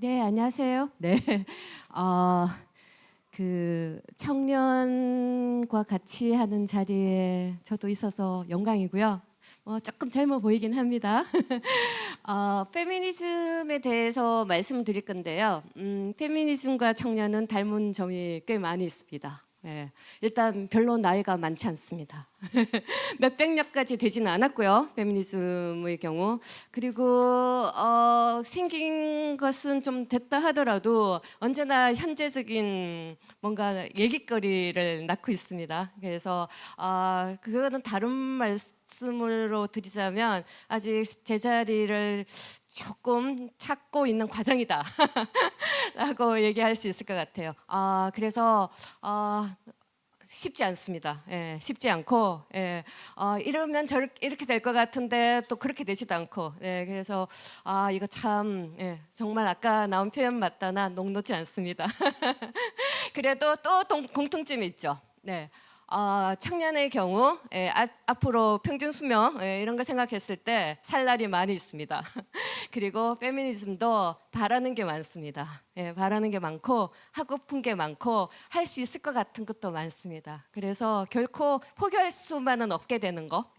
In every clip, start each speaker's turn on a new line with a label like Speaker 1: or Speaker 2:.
Speaker 1: 네, 안녕하세요. 네. 어, 청년과 같이 하는 자리에 저도 있어서 영광이고요. 조금 젊어 보이긴 합니다. 페미니즘에 대해서 말씀드릴 건데요. 페미니즘과 청년은 닮은 점이 꽤 많이 있습니다. 예, 일단 별로 나이가 많지 않습니다. 몇백년까지 되지는 않았고요. 페미니즘의 경우. 그리고 생긴 것은 좀 됐다 하더라도 언제나 현재적인 뭔가 얘기거리를 낳고 있습니다. 그래서 그거는 다른 말씀으로 드리자면 아직 제자리를 조금 찾고 있는 과정이다 라고 얘기할 수 있을 것 같아요. 그래서 쉽지 않습니다. 예, 쉽지 않고, 예, 이러면 이렇게 될 것 같은데 또 그렇게 되지도 않고, 예, 그래서 이거 참, 예, 정말 아까 나온 표현 맞다나 녹록지 않습니다. 그래도 또 공통점이 있죠. 네. 청년의 경우 앞으로 평균 수명 이런 거 생각했을 때 살 날이 많이 있습니다. 그리고 페미니즘도 바라는 게 많습니다. 예, 바라는 게 많고 하고픈 게 많고 할 수 있을 것 같은 것도 많습니다. 그래서 결코 포기할 수만은 없게 되는 거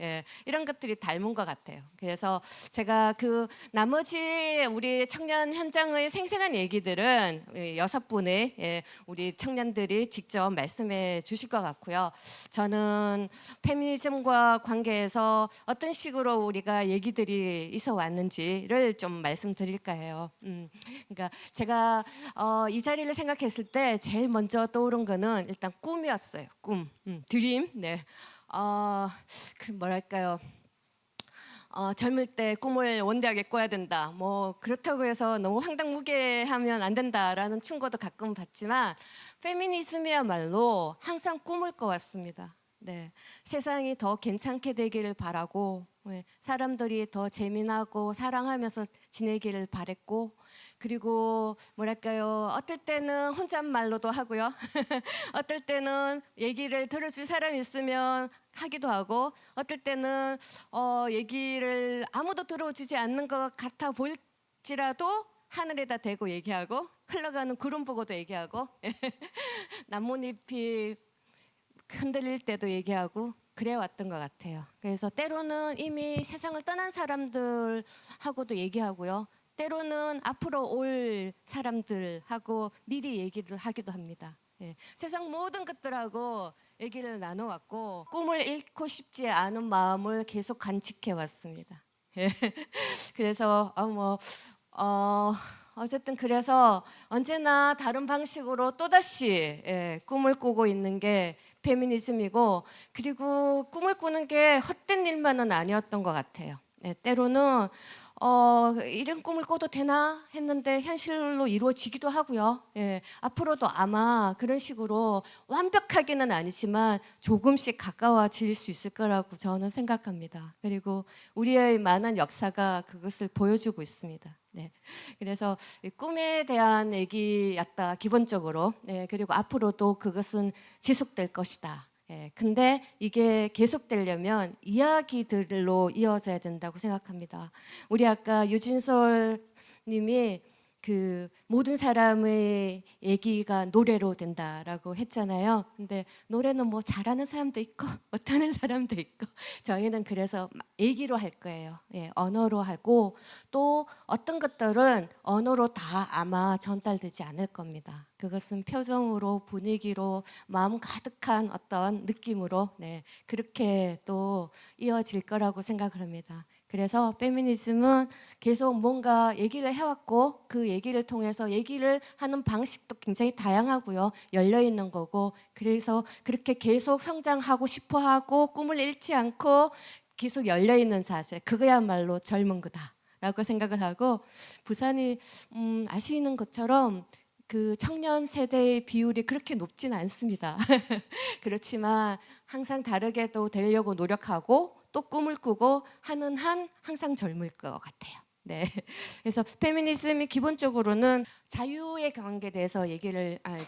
Speaker 1: 이런 것들이 닮은 것 같아요. 그래서 제가 그 나머지 우리 청년 현장의 생생한 얘기들은 6분의 우리 청년들이 직접 말씀해 주실 것 같고요. 저는 페미니즘과 관계해서 어떤 식으로 우리가 얘기들이 있어 왔는지를 좀 말씀드릴까 해요. 그러니까 제가 이 자리를 생각했을 때 제일 먼저 떠오른 거는 일단 꿈이었어요. 꿈, 드림. 네. 뭐랄까요? 젊을 때 꿈을 원대하게 꿔야 된다. 뭐 그렇다고 해서 너무 황당무계하면 안 된다라는 충고도 가끔 받지만 페미니즘이야말로 항상 꿈을 꿔왔습니다. 네, 세상이 더 괜찮게 되기를 바라고 사람들이 더 재미나고 사랑하면서 지내기를 바랬고 그리고 뭐랄까요 어떨 때는 혼잣말로도 하고요 어떨 때는 얘기를 들어줄 사람이 있으면 하기도 하고 어떨 때는 얘기를 아무도 들어주지 않는 것 같아 보일지라도 하늘에다 대고 얘기하고 흘러가는 구름 보고도 얘기하고 나뭇잎이 흔들릴 때도 얘기하고 그래 왔던 것 같아요. 그래서 때로는 이미 세상을 떠난 사람들하고도 얘기하고요. 때로는 앞으로 올 사람들하고 미리 얘기를 하기도 합니다. 세상 모든 것들하고 얘기를 나눠왔고 꿈을 잃고 싶지 않은 마음을 계속 간직해 왔습니다. 그래서 어쨌든 그래서 언제나 다른 방식으로 또다시 꿈을 꾸고 있는 게 페미니즘이고 그리고 꿈을 꾸는 게 헛된 일만은 아니었던 것 같아요. 때로는 이런 꿈을 꿔도 되나 했는데 현실로 이루어지기도 하고요. 앞으로도 아마 그런 식으로 완벽하게는 아니지만 조금씩 가까워질 수 있을 거라고 저는 생각합니다. 그리고 우리의 많은 역사가 그것을 보여주고 있습니다. 네. 그래서 꿈에 대한 얘기였다 기본적으로. 그리고 앞으로도 그것은 지속될 것이다. 근데 이게 계속되려면 이야기들로 이어져야 된다고 생각합니다. 우리 아까 유진솔 님이 그 모든 사람의 얘기가 노래로 된다라고 했잖아요. 근데 노래는 뭐 잘하는 사람도 있고 못하는 사람도 있고 저희는 그래서 얘기로 할 거예요. 언어로 하고 또 어떤 것들은 언어로 다 아마 전달되지 않을 겁니다. 그것은 표정으로 분위기로 마음 가득한 어떤 느낌으로 그렇게 또 이어질 거라고 생각을 합니다. 그래서 페미니즘은 계속 뭔가 얘기를 해왔고 그 얘기를 통해서 얘기를 하는 방식도 굉장히 다양하고요. 열려있는 거고 그래서 그렇게 계속 성장하고 싶어하고 꿈을 잃지 않고 계속 열려있는 자세 그거야말로 젊은 거다라고 생각을 하고 부산이 아시는 것처럼 그 청년 세대의 비율이 그렇게 높지는 않습니다. 그렇지만 항상 다르게도 되려고 노력하고 또 꿈을 꾸고 하는 한 항상 젊을 것 같아요. 네. 그래서 페미니즘이 기본적으로는 자유의 관계에 대해서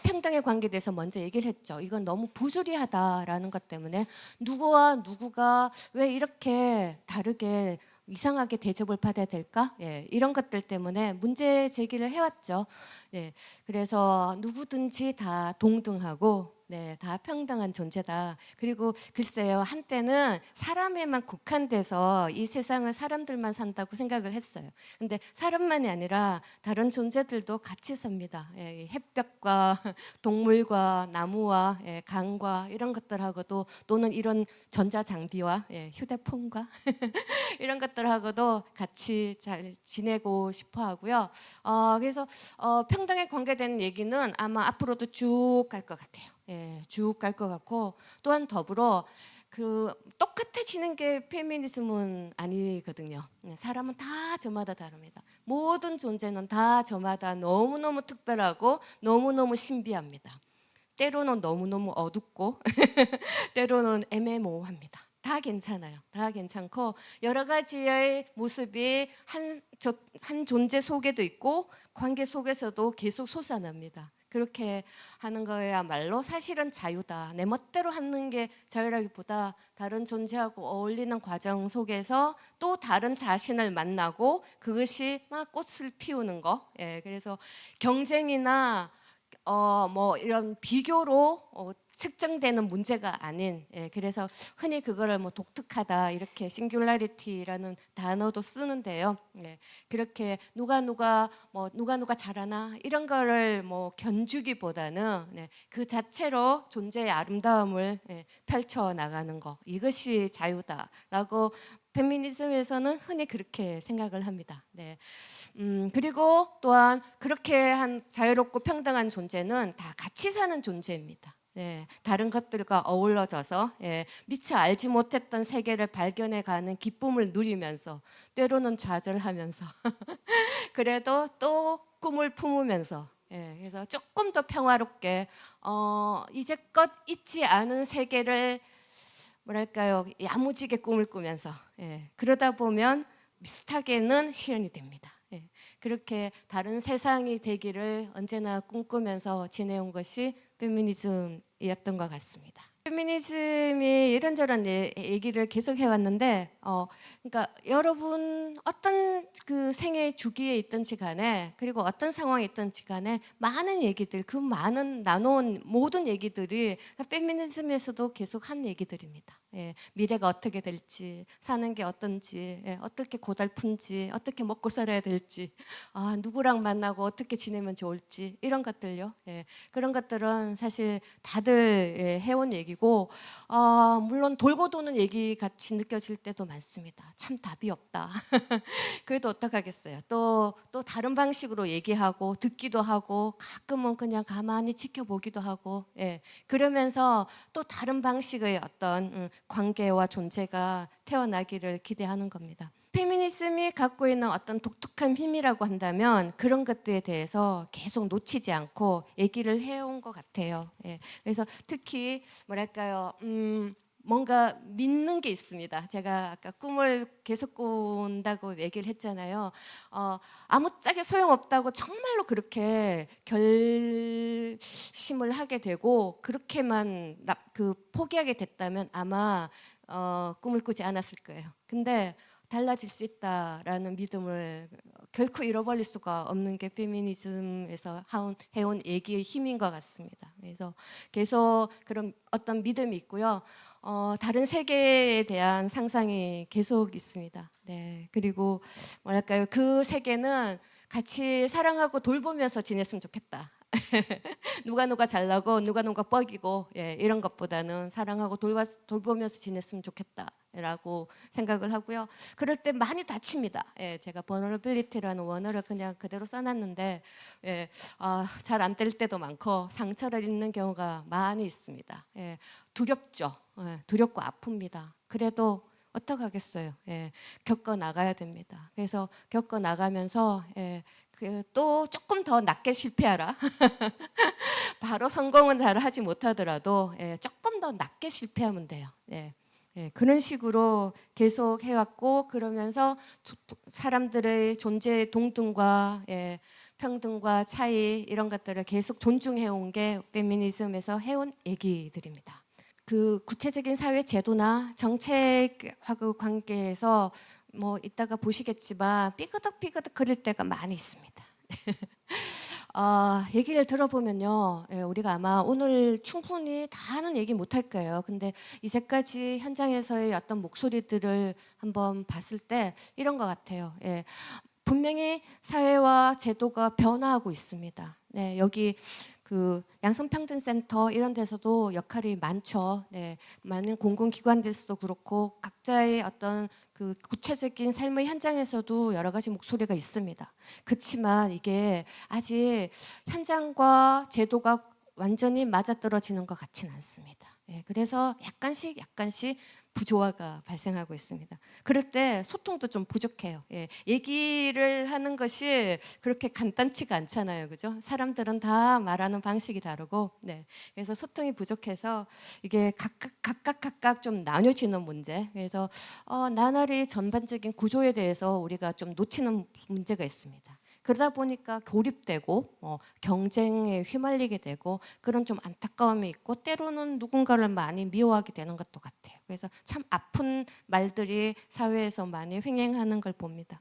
Speaker 1: 평등의 관계에 대해서 먼저 얘기를 했죠. 이건 너무 부수리하다라는 것 때문에 누구와 누구가 왜 이렇게 다르게 이상하게 대접을 받아야 될까? 예, 이런 것들 때문에 문제 제기를 해왔죠. 예, 그래서 누구든지 다 동등하고 네, 다 평등한 존재다. 그리고 글쎄요, 한때는 사람에만 국한돼서 이 세상을 사람들만 산다고 생각을 했어요. 근데 사람만이 아니라 다른 존재들도 같이 삽니다. 예, 이 햇볕과 동물과 나무와 예, 강과 이런 것들하고도 또는 이런 전자장비와 예, 휴대폰과 이런 것들하고도 같이 잘 지내고 싶어 하고요. 그래서 평등에 관계된 얘기는 아마 앞으로도 쭉 갈 것 같아요. 예, 쭉 갈 것 같고 또한 더불어 그 똑같아지는 게 페미니즘은 아니거든요. 사람은 다 저마다 다릅니다. 모든 존재는 다 저마다 너무너무 특별하고 너무너무 신비합니다. 때로는 너무너무 어둡고 때로는 애매모호합니다. 다 괜찮아요. 다 괜찮고 여러 가지의 모습이 한 존재 속에도 있고 관계 속에서도 계속 솟아납니다. 그렇게 하는 거야말로 사실은 자유다. 내 멋대로 하는 게 자유라기보다 다른 존재하고 어울리는 과정 속에서 또 다른 자신을 만나고 그것이 막 꽃을 피우는 거. 예, 그래서 경쟁이나 뭐 이런 비교로 측정되는 문제가 아닌 예, 그래서 흔히 그거를 뭐 독특하다 이렇게 싱귤라리티라는 단어도 쓰는데요. 예, 그렇게 누가 잘하나 이런 거를 뭐 견주기보다는 네, 그 자체로 존재의 아름다움을 예, 펼쳐 나가는 거 이것이 자유다라고 페미니즘에서는 흔히 그렇게 생각을 합니다. 네. 그리고 또한 그렇게 한 자유롭고 평등한 존재는 다 같이 사는 존재입니다. 네, 다른 것들과 어우러져서 예, 미처 알지 못했던 세계를 발견해가는 기쁨을 누리면서 때로는 좌절하면서 그래도 또 꿈을 품으면서 예, 그래서 조금 더 평화롭게 이제껏 있지 않은 세계를 뭐랄까요 야무지게 꿈을 꾸면서 예, 그러다 보면 비슷하게는 실현이 됩니다. 예, 그렇게 다른 세상이 되기를 언제나 꿈꾸면서 지내온 것이 페미니즘이었던 것 같습니다. 페미니즘이 이런저런 얘기를 계속 해왔는데, 그러니까 여러분 어떤 그 생애 주기에 있든지 간에 그리고 어떤 상황에 있든지 간에 많은 얘기들, 그 많은 나눠온 모든 얘기들이 페미니즘에서도 계속 한 얘기들입니다. 예, 미래가 어떻게 될지, 사는 게 어떤지, 예, 어떻게 고달픈지, 어떻게 먹고 살아야 될지, 누구랑 만나고 어떻게 지내면 좋을지 이런 것들요. 예, 그런 것들은 사실 다들 예, 해온 얘기고 물론 돌고 도는 얘기 같이 느껴질 때도 많습니다. 참 답이 없다. 그래도 어떡하겠어요. 또 다른 방식으로 얘기하고 듣기도 하고 가끔은 그냥 가만히 지켜보기도 하고 예, 그러면서 또 다른 방식의 어떤 관계와 존재가 태어나기를 기대하는 겁니다. 페미니즘이 갖고 있는 어떤 독특한 힘이라고 한다면 그런 것들에 대해서 계속 놓치지 않고 얘기를 해온 것 같아요. 예. 그래서 특히 뭐랄까요, 뭔가 믿는 게 있습니다. 제가 아까 꿈을 계속 꾼다고 얘기를 했잖아요. 아무짝에 소용없다고 정말로 그렇게 결심을 하게 되고 그렇게만 포기하게 됐다면 아마 꿈을 꾸지 않았을 거예요. 근데 달라질 수 있다라는 믿음을 결코 잃어버릴 수가 없는 게 페미니즘에서 해온 얘기의 힘인 것 같습니다. 그래서 계속 그런 어떤 믿음이 있고요. 다른 세계에 대한 상상이 계속 있습니다. 네, 그리고 뭐랄까요, 그 세계는 같이 사랑하고 돌보면서 지냈으면 좋겠다. 누가 잘나고 누가 뻐기고 예, 이런 것보다는 사랑하고 돌보면서 지냈으면 좋겠다라고 생각을 하고요. 그럴 때 많이 다칩니다. 예, 제가 vulnerability라는 원어를 그냥 그대로 써놨는데 예, 잘 안 될 때도 많고 상처를 입는 경우가 많이 있습니다. 예, 두렵죠. 예, 두렵고 아픕니다. 그래도 어떡하겠어요. 예, 겪어 나가야 됩니다. 그래서 겪어 나가면서 예, 또 조금 더 낮게 실패하라. 바로 성공은 잘 하지 못하더라도 예, 조금 더 낮게 실패하면 돼요. 예, 예, 그런 식으로 계속 해왔고 그러면서 사람들의 존재의 동등과 예, 평등과 차이 이런 것들을 계속 존중해온 게 페미니즘에서 해온 얘기들입니다. 그 구체적인 사회 제도나 정책하고 관계에서 뭐 이따가 보시겠지만 삐그덕삐그덕 거릴 때가 많이 있습니다. 얘기를 들어보면요, 우리가 아마 오늘 충분히 다는 얘기 못할 거예요. 근데 이제까지 현장에서의 어떤 목소리들을 한번 봤을 때 이런 것 같아요. 분명히 사회와 제도가 변화하고 있습니다. 네, 여기 그 양성평등센터 이런 데서도 역할이 많죠. 네, 많은 공공기관에서도 그렇고 각자의 어떤 그 구체적인 삶의 현장에서도 여러 가지 목소리가 있습니다. 그렇지만 이게 아직 현장과 제도가 완전히 맞아떨어지는 것 같지는 않습니다. 그래서 약간씩 부조화가 발생하고 있습니다. 그럴 때 소통도 좀 부족해요. 얘기를 하는 것이 그렇게 간단치가 않잖아요, 그죠? 사람들은 다 말하는 방식이 다르고, 네. 그래서 소통이 부족해서 이게 각각 좀 나뉘어지는 문제. 그래서 나날이 전반적인 구조에 대해서 우리가 좀 놓치는 문제가 있습니다. 그러다 보니까 고립되고 경쟁에 휘말리게 되고 그런 좀 안타까움이 있고 때로는 누군가를 많이 미워하게 되는 것도 같아요. 그래서 참 아픈 말들이 사회에서 많이 횡행하는 걸 봅니다.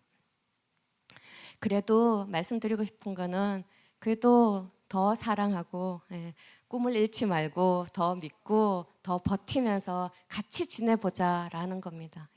Speaker 1: 그래도 말씀드리고 싶은 거는 그래도 더 사랑하고 꿈을 잃지 말고 더 믿고 더 버티면서 같이 지내보자라는 겁니다.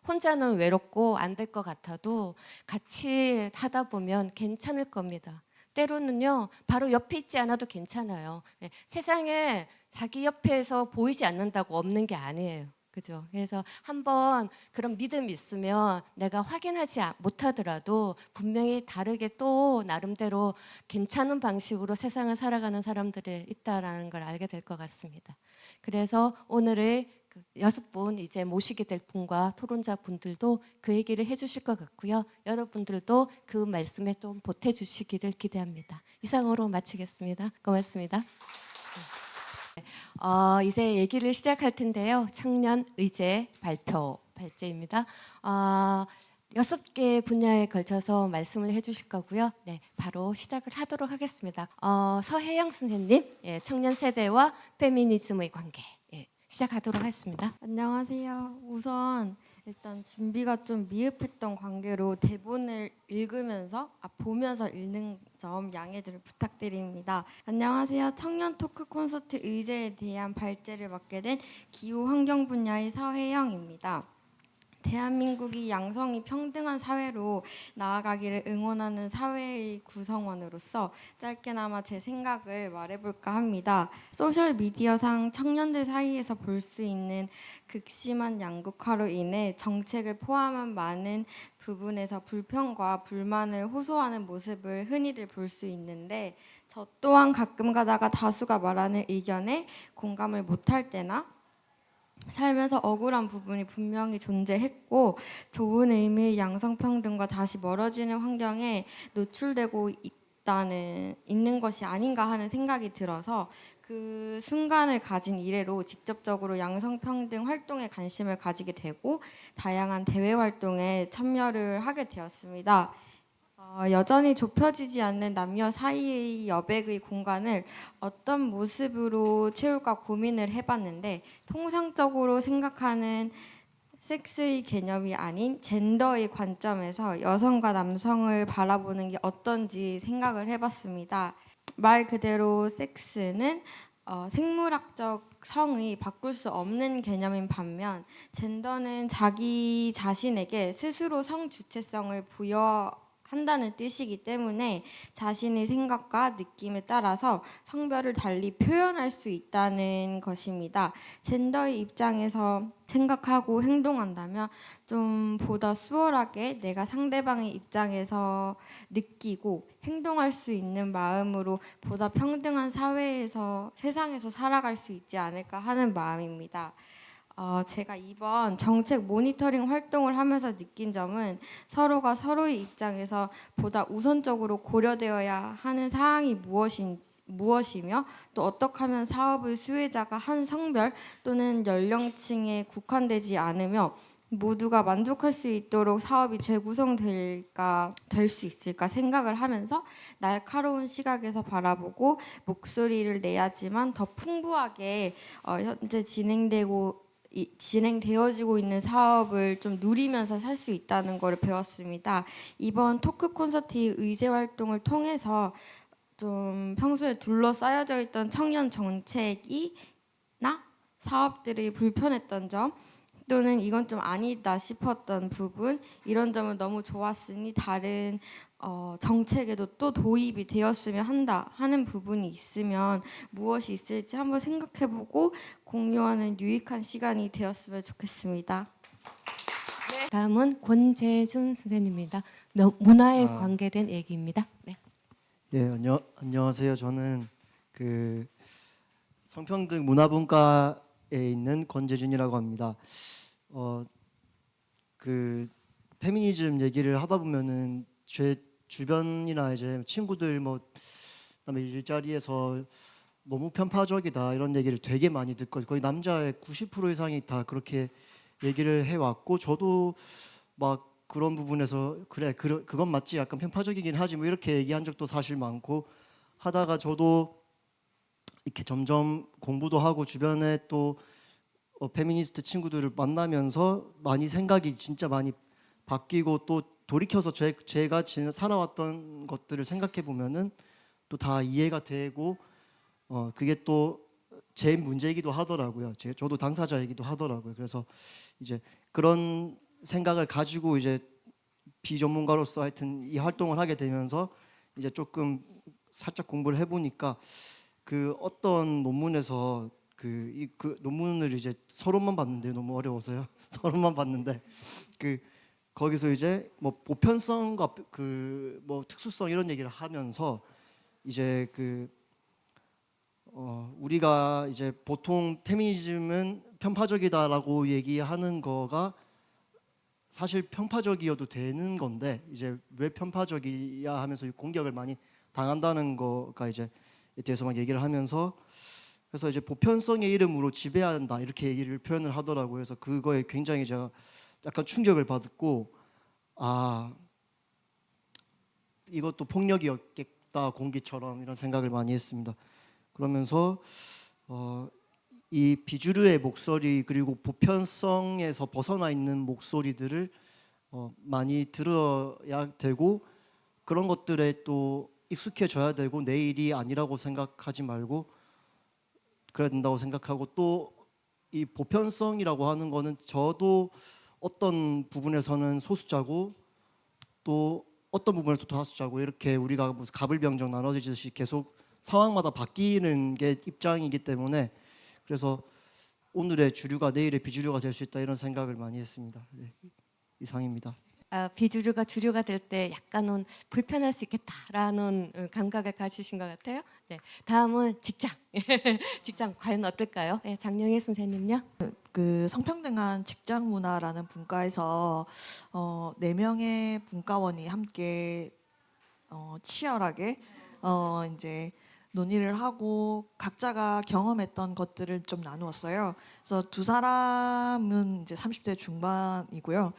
Speaker 1: 혼자는 외롭고 안 될 것 같아도 같이 하다 보면 괜찮을 겁니다. 때로는요, 바로 옆에 있지 않아도 괜찮아요. 세상에 자기 옆에서 보이지 않는다고 없는 게 아니에요. 그죠? 그래서 한번 그런 믿음이 있으면 내가 확인하지 못하더라도 분명히 다르게 또 나름대로 괜찮은 방식으로 세상을 살아가는 사람들이 있다라는 걸 알게 될 것 같습니다. 그래서 오늘의 6분 이제 모시게 될 분과 토론자 분들도 그 얘기를 해주실 것 같고요. 여러분들도 그 말씀에 좀 보태주시기를 기대합니다. 이상으로 마치겠습니다. 고맙습니다. 이제 얘기를 시작할 텐데요. 청년 의제 발제입니다. 6개 분야에 걸쳐서 말씀을 해주실 거고요. 네, 바로 시작을 하도록 하겠습니다. 서혜영 선생님, 청년 세대와 페미니즘의 관계 시작하도록 하겠습니다.
Speaker 2: 안녕하세요. 우선 일단 준비가 좀 미흡했던 관계로 대본을 읽으면서 보면서 읽는 점 양해를 부탁드립니다. 안녕하세요. 청년 토크 콘서트 의제에 대한 발제를 맡게 된 기후 환경 분야의 서혜영입니다. 대한민국이 양성이 평등한 사회로 나아가기를 응원하는 사회의 구성원으로서 짧게나마 제 생각을 말해볼까 합니다. 소셜미디어상 청년들 사이에서 볼 수 있는 극심한 양극화로 인해 정책을 포함한 많은 부분에서 불평과 불만을 호소하는 모습을 흔히들 볼 수 있는데 저 또한 가끔 가다가 다수가 말하는 의견에 공감을 못할 때나 살면서 억울한 부분이 분명히 존재했고 좋은 의미의 양성평등과 다시 멀어지는 환경에 노출되고 있는 것이 아닌가 하는 생각이 들어서 그 순간을 가진 이래로 직접적으로 양성평등 활동에 관심을 가지게 되고 다양한 대외 활동에 참여를 하게 되었습니다. 여전히 좁혀지지 않는 남녀 사이의 여백의 공간을 어떤 모습으로 채울까 고민을 해봤는데 통상적으로 생각하는 섹스의 개념이 아닌 젠더의 관점에서 여성과 남성을 바라보는 게 어떤지 생각을 해봤습니다. 말 그대로 섹스는 생물학적 성이 바꿀 수 없는 개념인 반면 젠더는 자기 자신에게 스스로 성 주체성을 부여한다는 뜻이기 때문에 자신의 생각과 느낌에 따라서 성별을 달리 표현할 수 있다는 것입니다. 젠더의 입장에서 생각하고 행동한다면 좀 보다 수월하게 내가 상대방의 입장에서 느끼고 행동할 수 있는 마음으로 보다 평등한 사회에서 세상에서 살아갈 수 있지 않을까 하는 마음입니다. 제가 이번 정책 모니터링 활동을 하면서 느낀 점은 서로가 서로의 입장에서 보다 우선적으로 고려되어야 하는 사항이 무엇이며 또 어떻게 하면 사업의 수혜자가 한 성별 또는 연령층에 국한되지 않으며 모두가 만족할 수 있도록 사업이 될 수 있을까 생각을 하면서 날카로운 시각에서 바라보고 목소리를 내야지만 더 풍부하게 현재 진행되고 진행되어지고 있는 사업을 좀 누리면서 살 수 있다는 것을 배웠습니다. 이번 토크 콘서트 의제 활동을 통해서 좀 평소에 둘러싸여져 있던 청년 정책이나 사업들이 불편했던 점 또는 이건 좀 아니다 싶었던 부분 이런 점은 너무 좋았으니 다른 정책에도 또 도입이 되었으면 한다 하는 부분이 있으면 무엇이 있을지 한번 생각해보고 공유하는 유익한 시간이 되었으면 좋겠습니다.
Speaker 1: 다음은 권재준 선생님입니다. 문화에
Speaker 3: 아.
Speaker 1: 관계된 얘기입니다. 네.
Speaker 3: 예, 안녕하세요. 저는 그 성평등 문화분과에 있는 권재준이라고 합니다. 그 페미니즘 얘기를 하다 보면은 제 주변이나 이제 친구들 뭐 그다음에 일자리에서 너무 편파적이다 이런 얘기를 되게 많이 듣고 거의 남자의 90% 이상이 다 그렇게 얘기를 해왔고 저도 막 그런 부분에서 그래 그건 맞지 약간 편파적이긴 하지 뭐 이렇게 얘기한 적도 사실 많고 하다가 저도 이렇게 점점 공부도 하고 주변에 또 페미니스트 친구들을 만나면서 많이 생각이 진짜 많이 바뀌고 또 돌이켜서 제가 살아왔던 것들을 생각해 보면은 또 다 이해가 되고 그게 또 제 문제이기도 하더라고요. 저도 당사자이기도 하더라고요. 그래서 이제 그런 생각을 가지고 이제 비전문가로서 하여튼 이 활동을 하게 되면서 이제 조금 살짝 공부를 해보니까 그 어떤 논문에서 그 논문을 이제 서론만 봤는데 너무 어려워서요. 서론만 봤는데 그 거기서 이제 뭐 보편성과 그 뭐 특수성 이런 얘기를 하면서 이제 우리가 이제 보통 페미니즘은 편파적이다라고 얘기하는 거가 사실 편파적이어도 되는 건데 이제 왜 편파적이야 하면서 공격을 많이 당한다는 거가 이제 에 대해서 막 얘기를 하면서 그래서 이제 보편성의 이름으로 지배한다 이렇게 얘기를 표현을 하더라고요. 그래서 그거에 굉장히 제가 약간 충격을 받았고 아 이것도 폭력이었겠다 공기처럼 이런 생각을 많이 했습니다. 그러면서 이 비주류의 목소리 그리고 보편성에서 벗어나 있는 목소리들을 많이 들어야 되고 그런 것들에 또 익숙해져야 되고 내 일이 아니라고 생각하지 말고 그래야 된다고 생각하고 또 이 보편성이라고 하는 거는 저도 어떤 부분에서는 소수자고 또 어떤 부분에서 또 다수자고 이렇게 우리가 무슨 갑을병정 나눠지듯이 계속 상황마다 바뀌는 게 입장이기 때문에 그래서 오늘의 주류가 내일의 비주류가 될 수 있다 이런 생각을 많이 했습니다. 네, 이상입니다.
Speaker 1: 비주류가 주류가 될 때 약간은 불편할 수 있겠다라는 감각을 가지신 것 같아요. 네. 다음은 직장. 직장 과연 어떨까요? 네, 장영애 선생님요.
Speaker 4: 그 성평등한 직장 문화라는 분과에서 4명의 분과원이 함께 치열하게 이제 논의를 하고 각자가 경험했던 것들을 좀 나누었어요. 그래서 두 사람은 이제 30대 중반이고요.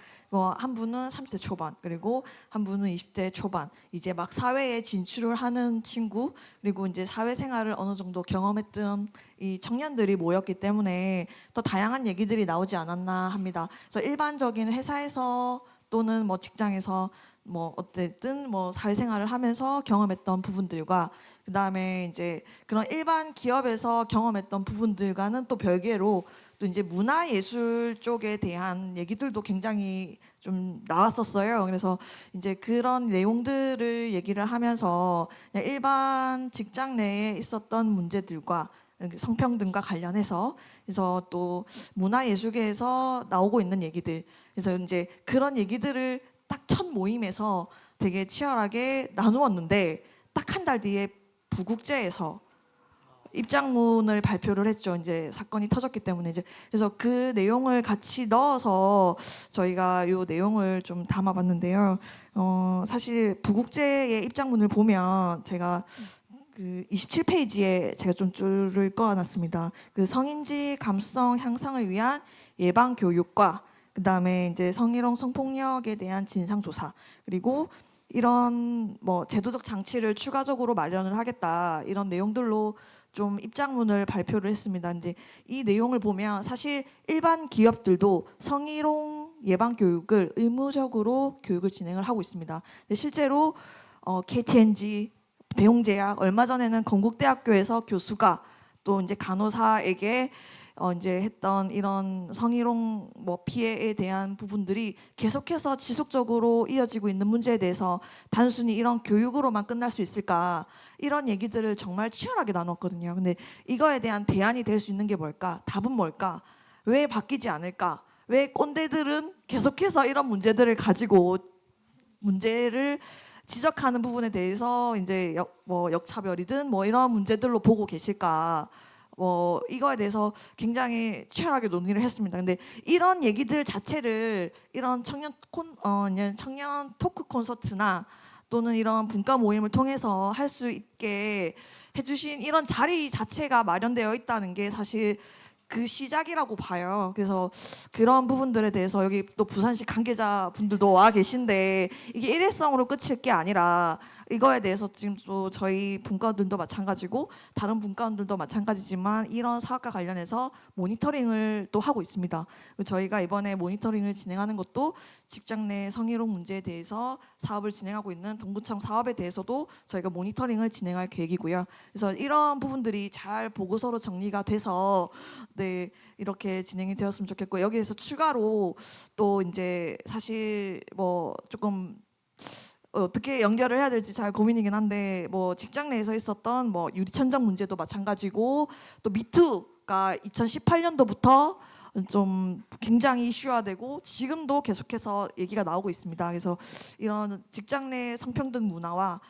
Speaker 4: 한 분은 30대 초반, 그리고 한 분은 20대 초반. 이제 막 사회에 진출을 하는 친구, 그리고 이제 사회생활을 어느 정도 경험했던 이 청년들이 모였기 때문에 더 다양한 얘기들이 나오지 않았나 합니다. 그래서 일반적인 회사에서 또는 뭐 직장에서 뭐 어쨌든 뭐 사회생활을 하면서 경험했던 부분들과 그다음에 이제 그런 일반 기업에서 경험했던 부분들과는 또 별개로 또 이제 문화예술 쪽에 대한 얘기들도 굉장히 좀 나왔었어요. 그래서 이제 그런 내용들을 얘기를 하면서 그냥 일반 직장 내에 있었던 문제들과 성평등과 관련해서 그래서 또 문화예술계에서 나오고 있는 얘기들 그래서 이제 그런 얘기들을 딱 첫 모임에서 되게 치열하게 나누었는데 딱 한 달 뒤에 부국제에서 입장문을 발표를 했죠. 이제 사건이 터졌기 때문에 이제 그래서 그 내용을 같이 넣어서 저희가 요 내용을 좀 담아봤는데요. 사실 부국제의 입장문을 보면 제가 그 27페이지에 제가 좀 줄을 꺼놨습니다. 그 성인지 감수성 향상을 위한 예방 교육과 그다음에 이제 성희롱 성폭력에 대한 진상 조사 그리고 이런 뭐 제도적 장치를 추가적으로 마련을 하겠다 이런 내용들로 좀 입장문을 발표를 했습니다. 근데 이 내용을 보면 사실 일반 기업들도 성희롱 예방 교육을 의무적으로 교육을 진행을 하고 있습니다. 근데 실제로 KTNG, 대웅제약 얼마 전에는 건국대학교에서 교수가 또 이제 간호사에게 이제 했던 이런 성희롱 뭐 피해에 대한 부분들이 계속해서 지속적으로 이어지고 있는 문제에 대해서 단순히 이런 교육으로만 끝날 수 있을까 이런 얘기들을 정말 치열하게 나눴거든요. 근데 이거에 대한 대안이 될 수 있는 게 뭘까? 답은 뭘까? 왜 바뀌지 않을까? 왜 꼰대들은 계속해서 이런 문제들을 가지고 문제를 지적하는 부분에 대해서 이제 역차별이든 뭐 이런 문제들로 보고 계실까? 이거에 대해서 굉장히 치열하게 논의를 했습니다. 근데 이런 얘기들 자체를 이런 청년 토크 콘서트나 또는 이런 분과 모임을 통해서 할 수 있게 해주신 이런 자리 자체가 마련되어 있다는 게 사실 그 시작이라고 봐요. 그래서 그런 부분들에 대해서 여기 또 부산시 관계자분들도 와 계신데 이게 일회성으로 끝일 게 아니라 이거에 대해서 지금 또 저희 분과원들도 마찬가지고 다른 분과원들도 마찬가지지만 이런 사업과 관련해서 모니터링을 또 하고 있습니다. 저희가 이번에 모니터링을 진행하는 것도 직장 내 성희롱 문제에 대해서 사업을 진행하고 있는 동부청 사업에 대해서도 저희가 모니터링을 진행할 계획이고요. 그래서 이런 부분들이 잘 보고서로 정리가 돼서 네, 이렇게 진행이 되었으면 좋겠고 여기에서 추가로 또 이제 사실 뭐 조금 어떻게 연결을 해야 될지 잘 고민이긴 한데 뭐 직장 내에서 있었던 뭐 유리천장 문제도 마찬가지고 또 미투가 2018년도부터 좀 굉장히 이슈화되고 지금도 계속해서 얘기가 나오고 있습니다. 그래서 이런 직장 내 성평등 문화와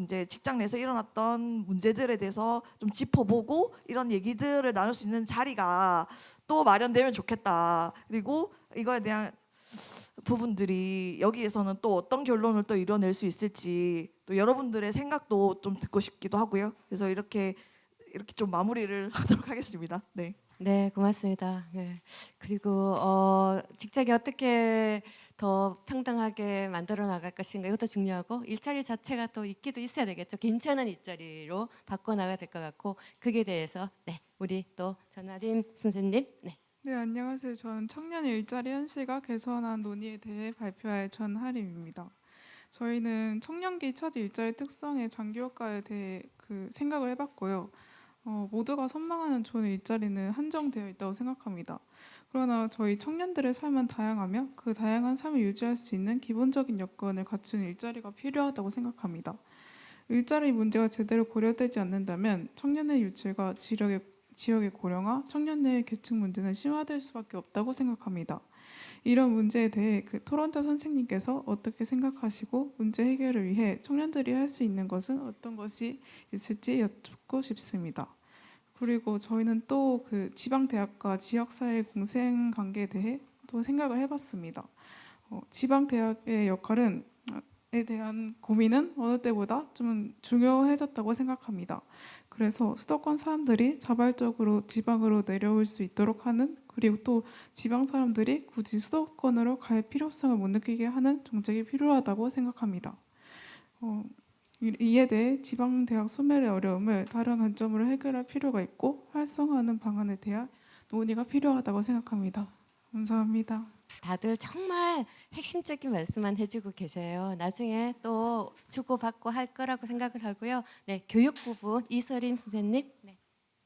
Speaker 4: 이제 직장 내에서 일어났던 문제들에 대해서 좀 짚어보고 이런 얘기들을 나눌 수 있는 자리가 또 마련되면 좋겠다. 그리고 이거에 대한 부분들이 여기에서는 또 어떤 결론을 또 이뤄낼 수 있을지 또 여러분들의 생각도 좀 듣고 싶기도 하고요. 그래서 이렇게 좀 마무리를 하도록 하겠습니다. 네.
Speaker 1: 네, 고맙습니다. 네. 그리고 직장이 어떻게 더 평등하게 만들어 나갈 것인가 이것도 중요하고 일자리 자체가 또 있기도 있어야 되겠죠. 괜찮은 일자리로 바꿔 나가야 될 것 같고 그게 대해서 네, 우리 또 전하림 선생님. 네.
Speaker 5: 네, 안녕하세요. 저는 청년 일자리 현실과 개선안 논의에 대해 발표할 전하림입니다. 저희는 청년기 첫 일자리 특성의 장기효과에 대해 생각을 해봤고요. 모두가 선망하는 좋은 일자리는 한정되어 있다고 생각합니다. 그러나 저희 청년들의 삶은 다양하며 그 다양한 삶을 유지할 수 있는 기본적인 여건을 갖춘 일자리가 필요하다고 생각합니다. 일자리 문제가 제대로 고려되지 않는다면 청년의 유출과 지역의 고령화, 청년 내 계층 문제는 심화될 수밖에 없다고 생각합니다. 이런 문제에 대해 토론자 선생님께서 어떻게 생각하시고 문제 해결을 위해 청년들이 할 수 있는 것은 어떤 것이 있을지 여쭙고 싶습니다. 그리고 저희는 또 지방대학과 지역사회 공생 관계에 대해 또 생각을 해봤습니다. 지방대학의 역할에 대한 고민은 어느 때보다 좀 중요해졌다고 생각합니다. 그래서 수도권 사람들이 자발적으로 지방으로 내려올 수 있도록 하는 그리고 또 지방 사람들이 굳이 수도권으로 갈 필요성을 못 느끼게 하는 정책이 필요하다고 생각합니다. 이에 대해 지방대학 소멸의 어려움을 다른 관점으로 해결할 필요가 있고 활성화하는 방안에 대한 논의가 필요하다고 생각합니다. 감사합니다.
Speaker 1: 다들 정말 핵심적인 말씀만 해주고 계세요. 나중에 또 주고받고 할 거라고 생각을 하고요. 네, 교육 부분 이서림 선생님. 네.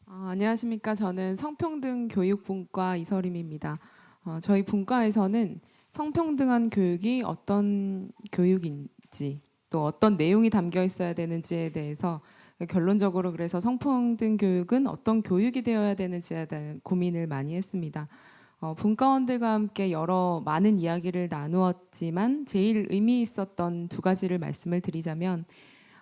Speaker 6: 안녕하십니까. 저는 성평등 교육분과 이서림입니다. 저희 분과에서는 성평등한 교육이 어떤 교육인지 또 어떤 내용이 담겨 있어야 되는지에 대해서 결론적으로 그래서 성평등 교육은 어떤 교육이 되어야 되는지에 대한 고민을 많이 했습니다. 분과원들과 함께 많은 이야기를 나누었지만 제일 의미 있었던 두 가지를 말씀을 드리자면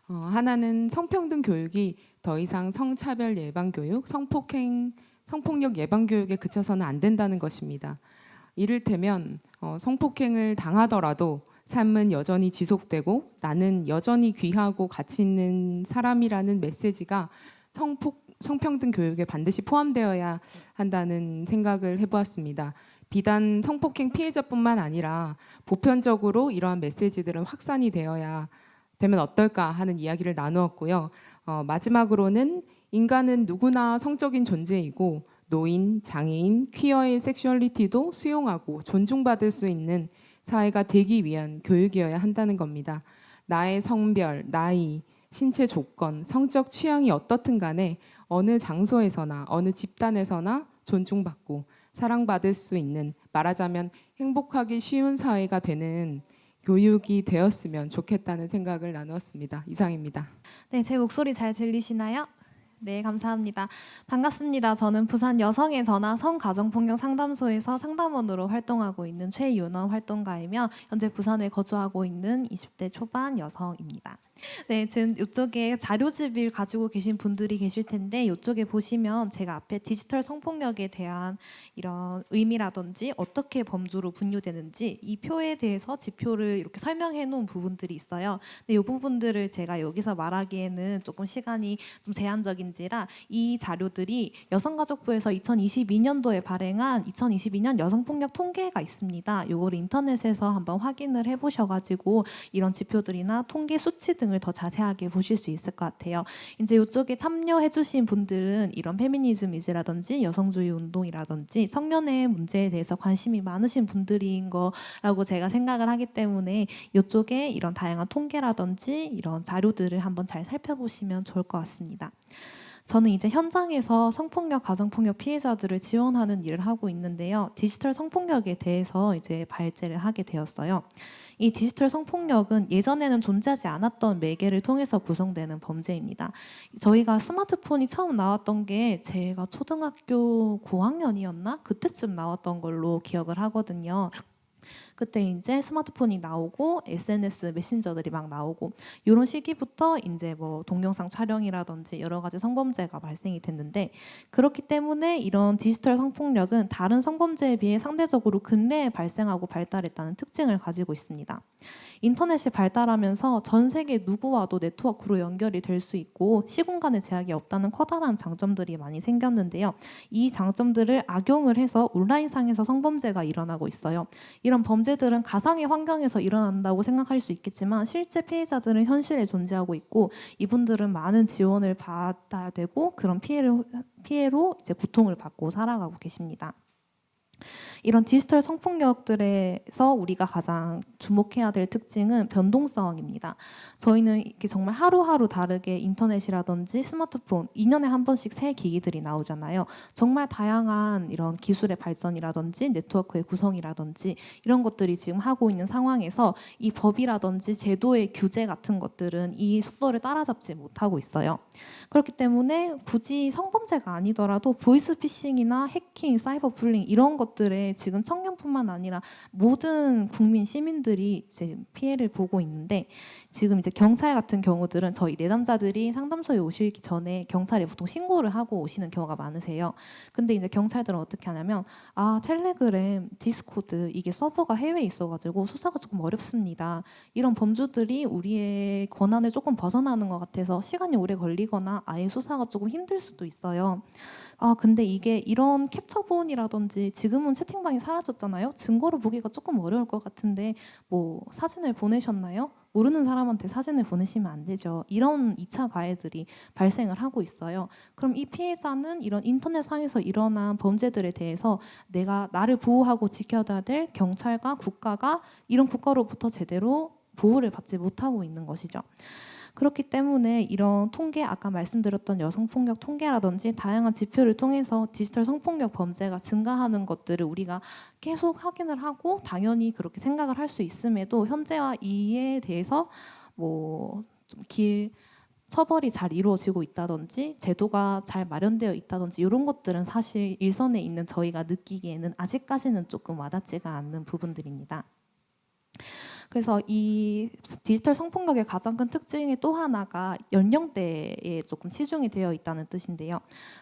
Speaker 6: 하나는 성평등 교육이 더 이상 성차별 예방 교육, 성폭력 예방 교육에 그쳐서는 안 된다는 것입니다. 이를테면 성폭행을 당하더라도 삶은 여전히 지속되고 나는 여전히 귀하고 가치 있는 사람이라는 메시지가 성평등 교육에 반드시 포함되어야 한다는 생각을 해보았습니다. 비단 성폭행 피해자뿐만 아니라 보편적으로 이러한 메시지들은 확산이 되면 어떨까 하는 이야기를 나누었고요. 마지막으로는 인간은 누구나 성적인 존재이고 노인, 장애인, 퀴어의 섹슈얼리티도 수용하고 존중받을 수 있는 사회가 되기 위한 교육이어야 한다는 겁니다. 나의 성별, 나이, 신체 조건, 성적 취향이 어떻든 간에 어느 장소에서나 어느 집단에서나 존중받고 사랑받을 수 있는, 말하자면 행복하기 쉬운 사회가 되는 교육이 되었으면 좋겠다는 생각을 나누었습니다. 이상입니다.
Speaker 7: 네, 제 목소리 잘 들리시나요? 네, 감사합니다. 반갑습니다. 저는 부산 여성의 전화 성가정폭력 상담소에서 상담원으로 활동하고 있는 최윤원 활동가이며 현재 부산에 거주하고 있는 20대 초반 여성입니다. 네, 지금 이쪽에 자료집을 가지고 계신 분들이 계실 텐데 이쪽에 보시면 제가 앞에 디지털 성폭력에 대한 이런 의미라든지 어떻게 범주로 분류되는지 이 표에 대해서 지표를 이렇게 설명해 놓은 부분들이 있어요. 근데 이 부분들을 제가 여기서 말하기에는 조금 시간이 좀 제한적인지라 이 자료들이 여성가족부에서 2022년도에 발행한 2022년 여성폭력 통계가 있습니다. 이거를 인터넷에서 한번 확인을 해보셔가지고 이런 지표들이나 통계 수치 등을 더 자세하게 보실 수 있을 것 같아요. 이제 이쪽에 참여해주신 분들은 이런 페미니즘이라든지 여성주의 운동이라든지 청년의 문제에 대해서 관심이 많으신 분들인 거라고 제가 생각을 하기 때문에 이쪽에 이런 다양한 통계라든지 이런 자료들을 한번 잘 살펴보시면 좋을 것 같습니다. 저는 이제 현장에서 성폭력, 가정폭력 피해자들을 지원하는 일을 하고 있는데요. 디지털 성폭력에 대해서 이제 발제를 하게 되었어요. 이 디지털 성폭력은 예전에는 존재하지 않았던 매개를 통해서 구성되는 범죄입니다. 저희가 스마트폰이 처음 나왔던 게 제가 초등학교 고학년이었나? 그때쯤 나왔던 걸로 기억을 하거든요. 그때 이제 스마트폰이 나오고 SNS 메신저들이 막 나오고 이런 시기부터 이제 뭐 동영상 촬영이라든지 여러 가지 성범죄가 발생이 됐는데 그렇기 때문에 이런 디지털 성폭력은 다른 성범죄에 비해 상대적으로 근래에 발생하고 발달했다는 특징을 가지고 있습니다. 인터넷이 발달하면서 전 세계 누구와도 네트워크로 연결이 될 수 있고 시공간의 제약이 없다는 커다란 장점들이 많이 생겼는데요. 이 장점들을 악용을 해서 온라인상에서 성범죄가 일어나고 있어요. 이런 범죄들은 가상의 환경에서 일어난다고 생각할 수 있겠지만 실제 피해자들은 현실에 존재하고 있고 이분들은 많은 지원을 받아야 되고 그런 피해로 이제 고통을 받고 살아가고 계십니다. 이런 디지털 성폭력들에서 우리가 가장 주목해야 될 특징은 변동성입니다. 저희는 이게 정말 하루하루 다르게 인터넷이라든지 스마트폰 2년에 한 번씩 새 기기들이 나오잖아요. 정말 다양한 이런 기술의 발전이라든지 네트워크의 구성이라든지 이런 것들이 지금 하고 있는 상황에서 이 법이라든지 제도의 규제 같은 것들은 이 속도를 따라잡지 못하고 있어요. 그렇기 때문에 굳이 성범죄가 아니더라도 보이스피싱이나 해킹, 사이버 불링 이런 것들에 지금 청년뿐만 아니라 모든 국민 시민들이 이제 피해를 보고 있는데 지금 이제 경찰 같은 경우들은 저희 내담자들이 상담소에 오시기 전에 경찰에 보통 신고를 하고 오시는 경우가 많으세요. 근데 이제 경찰들은 어떻게 하냐면 텔레그램, 디스코드 이게 서버가 해외에 있어가지고 수사가 조금 어렵습니다. 이런 범주들이 우리의 권한을 조금 벗어나는 것 같아서 시간이 오래 걸리거나 아예 수사가 조금 힘들 수도 있어요. 근데 이게 이런 캡처본이라든지 지금은 채팅방이 사라졌잖아요. 증거로 보기가 조금 어려울 것 같은데 뭐 사진을 보내셨나요? 모르는 사람한테 사진을 보내시면 안 되죠. 이런 2차 가해들이 발생을 하고 있어요. 그럼 이 피해자는 이런 인터넷상에서 일어난 범죄들에 대해서 나를 보호하고 지켜야 될 경찰과 국가가 이런 국가로부터 제대로 보호를 받지 못하고 있는 것이죠. 그렇기 때문에 이런 통계, 아까 말씀드렸던 여성폭력 통계라든지 다양한 지표를 통해서 디지털 성폭력 범죄가 증가하는 것들을 우리가 계속 확인을 하고 당연히 그렇게 생각을 할 수 있음에도 현재와 이에 대해서 처벌이 잘 이루어지고 있다든지 제도가 잘 마련되어 있다든지 이런 것들은 사실 일선에 있는 저희가 느끼기에는 아직까지는 조금 와닿지가 않는 부분들입니다. 그래서 이 디지털 성폭력의 가장 큰 특징의 또 하나가 연령대에 조금 치중이 되어 있다는 뜻인데요.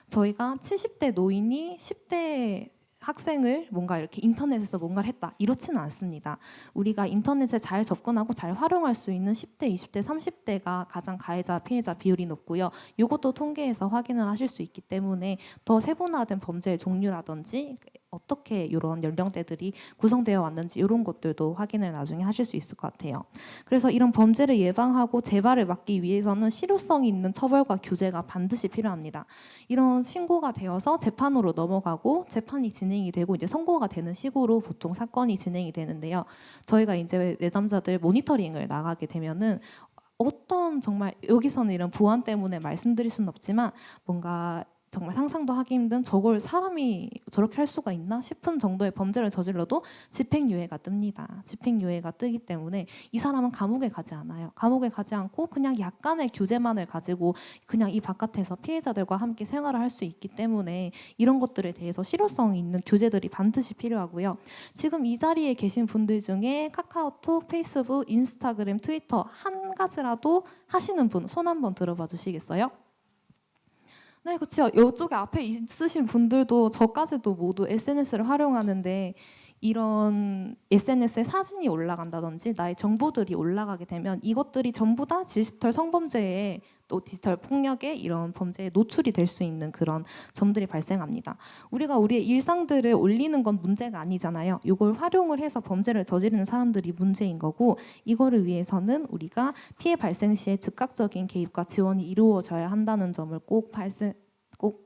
Speaker 7: 저희가 70대 노인이 10대 학생을 뭔가 이렇게 인터넷에서 뭔가를 했다 이렇지는 않습니다. 우리가 인터넷에 잘 접근하고 잘 활용할 수 있는 10대, 20대, 30대가 가장 가해자, 피해자 비율이 높고요. 이것도 통계에서 확인을 하실 수 있기 때문에 더 세분화된 범죄의 종류라든지 어떻게 이런 연령대들이 구성되어 왔는지 이런 것들도 확인을 나중에 하실 수 있을 것 같아요. 그래서 이런 범죄를 예방하고 재발을 막기 위해서는 실효성이 있는 처벌과 규제가 반드시 필요합니다. 이런 신고가 되어서 재판으로 넘어가고 재판이 진행이 되고 이제 선고가 되는 식으로 보통 사건이 진행이 되는데요. 저희가 이제 내담자들 모니터링을 나가게 되면은 어떤 정말 여기서는 이런 보안 때문에 말씀드릴 수는 없지만 뭔가 정말 상상도 하기 힘든 저걸 사람이 저렇게 할 수가 있나 싶은 정도의 범죄를 저질러도 집행유예가 뜹니다. 집행유예가 뜨기 때문에 이 사람은 감옥에 가지 않아요. 감옥에 가지 않고 그냥 약간의 규제만을 가지고 그냥 이 바깥에서 피해자들과 함께 생활을 할 수 있기 때문에 이런 것들에 대해서 실효성 있는 규제들이 반드시 필요하고요. 지금 이 자리에 계신 분들 중에 카카오톡, 페이스북, 인스타그램, 트위터 한 가지라도 하시는 분 손 한번 들어봐 주시겠어요? 네, 그렇죠. 이쪽에 앞에 있으신 분들도 저까지도 모두 SNS를 활용하는데 이런 SNS에 사진이 올라간다든지 나의 정보들이 올라가게 되면 이것들이 전부 다 디지털 성범죄에 또 디지털 폭력의 이런 범죄에 노출이 될 수 있는 그런 점들이 발생합니다. 우리가 우리의 일상들을 올리는 건 문제가 아니잖아요. 이걸 활용을 해서 범죄를 저지르는 사람들이 문제인 거고 이거를 위해서는 우리가 피해 발생 시에 즉각적인 개입과 지원이 이루어져야 한다는 점을 꼭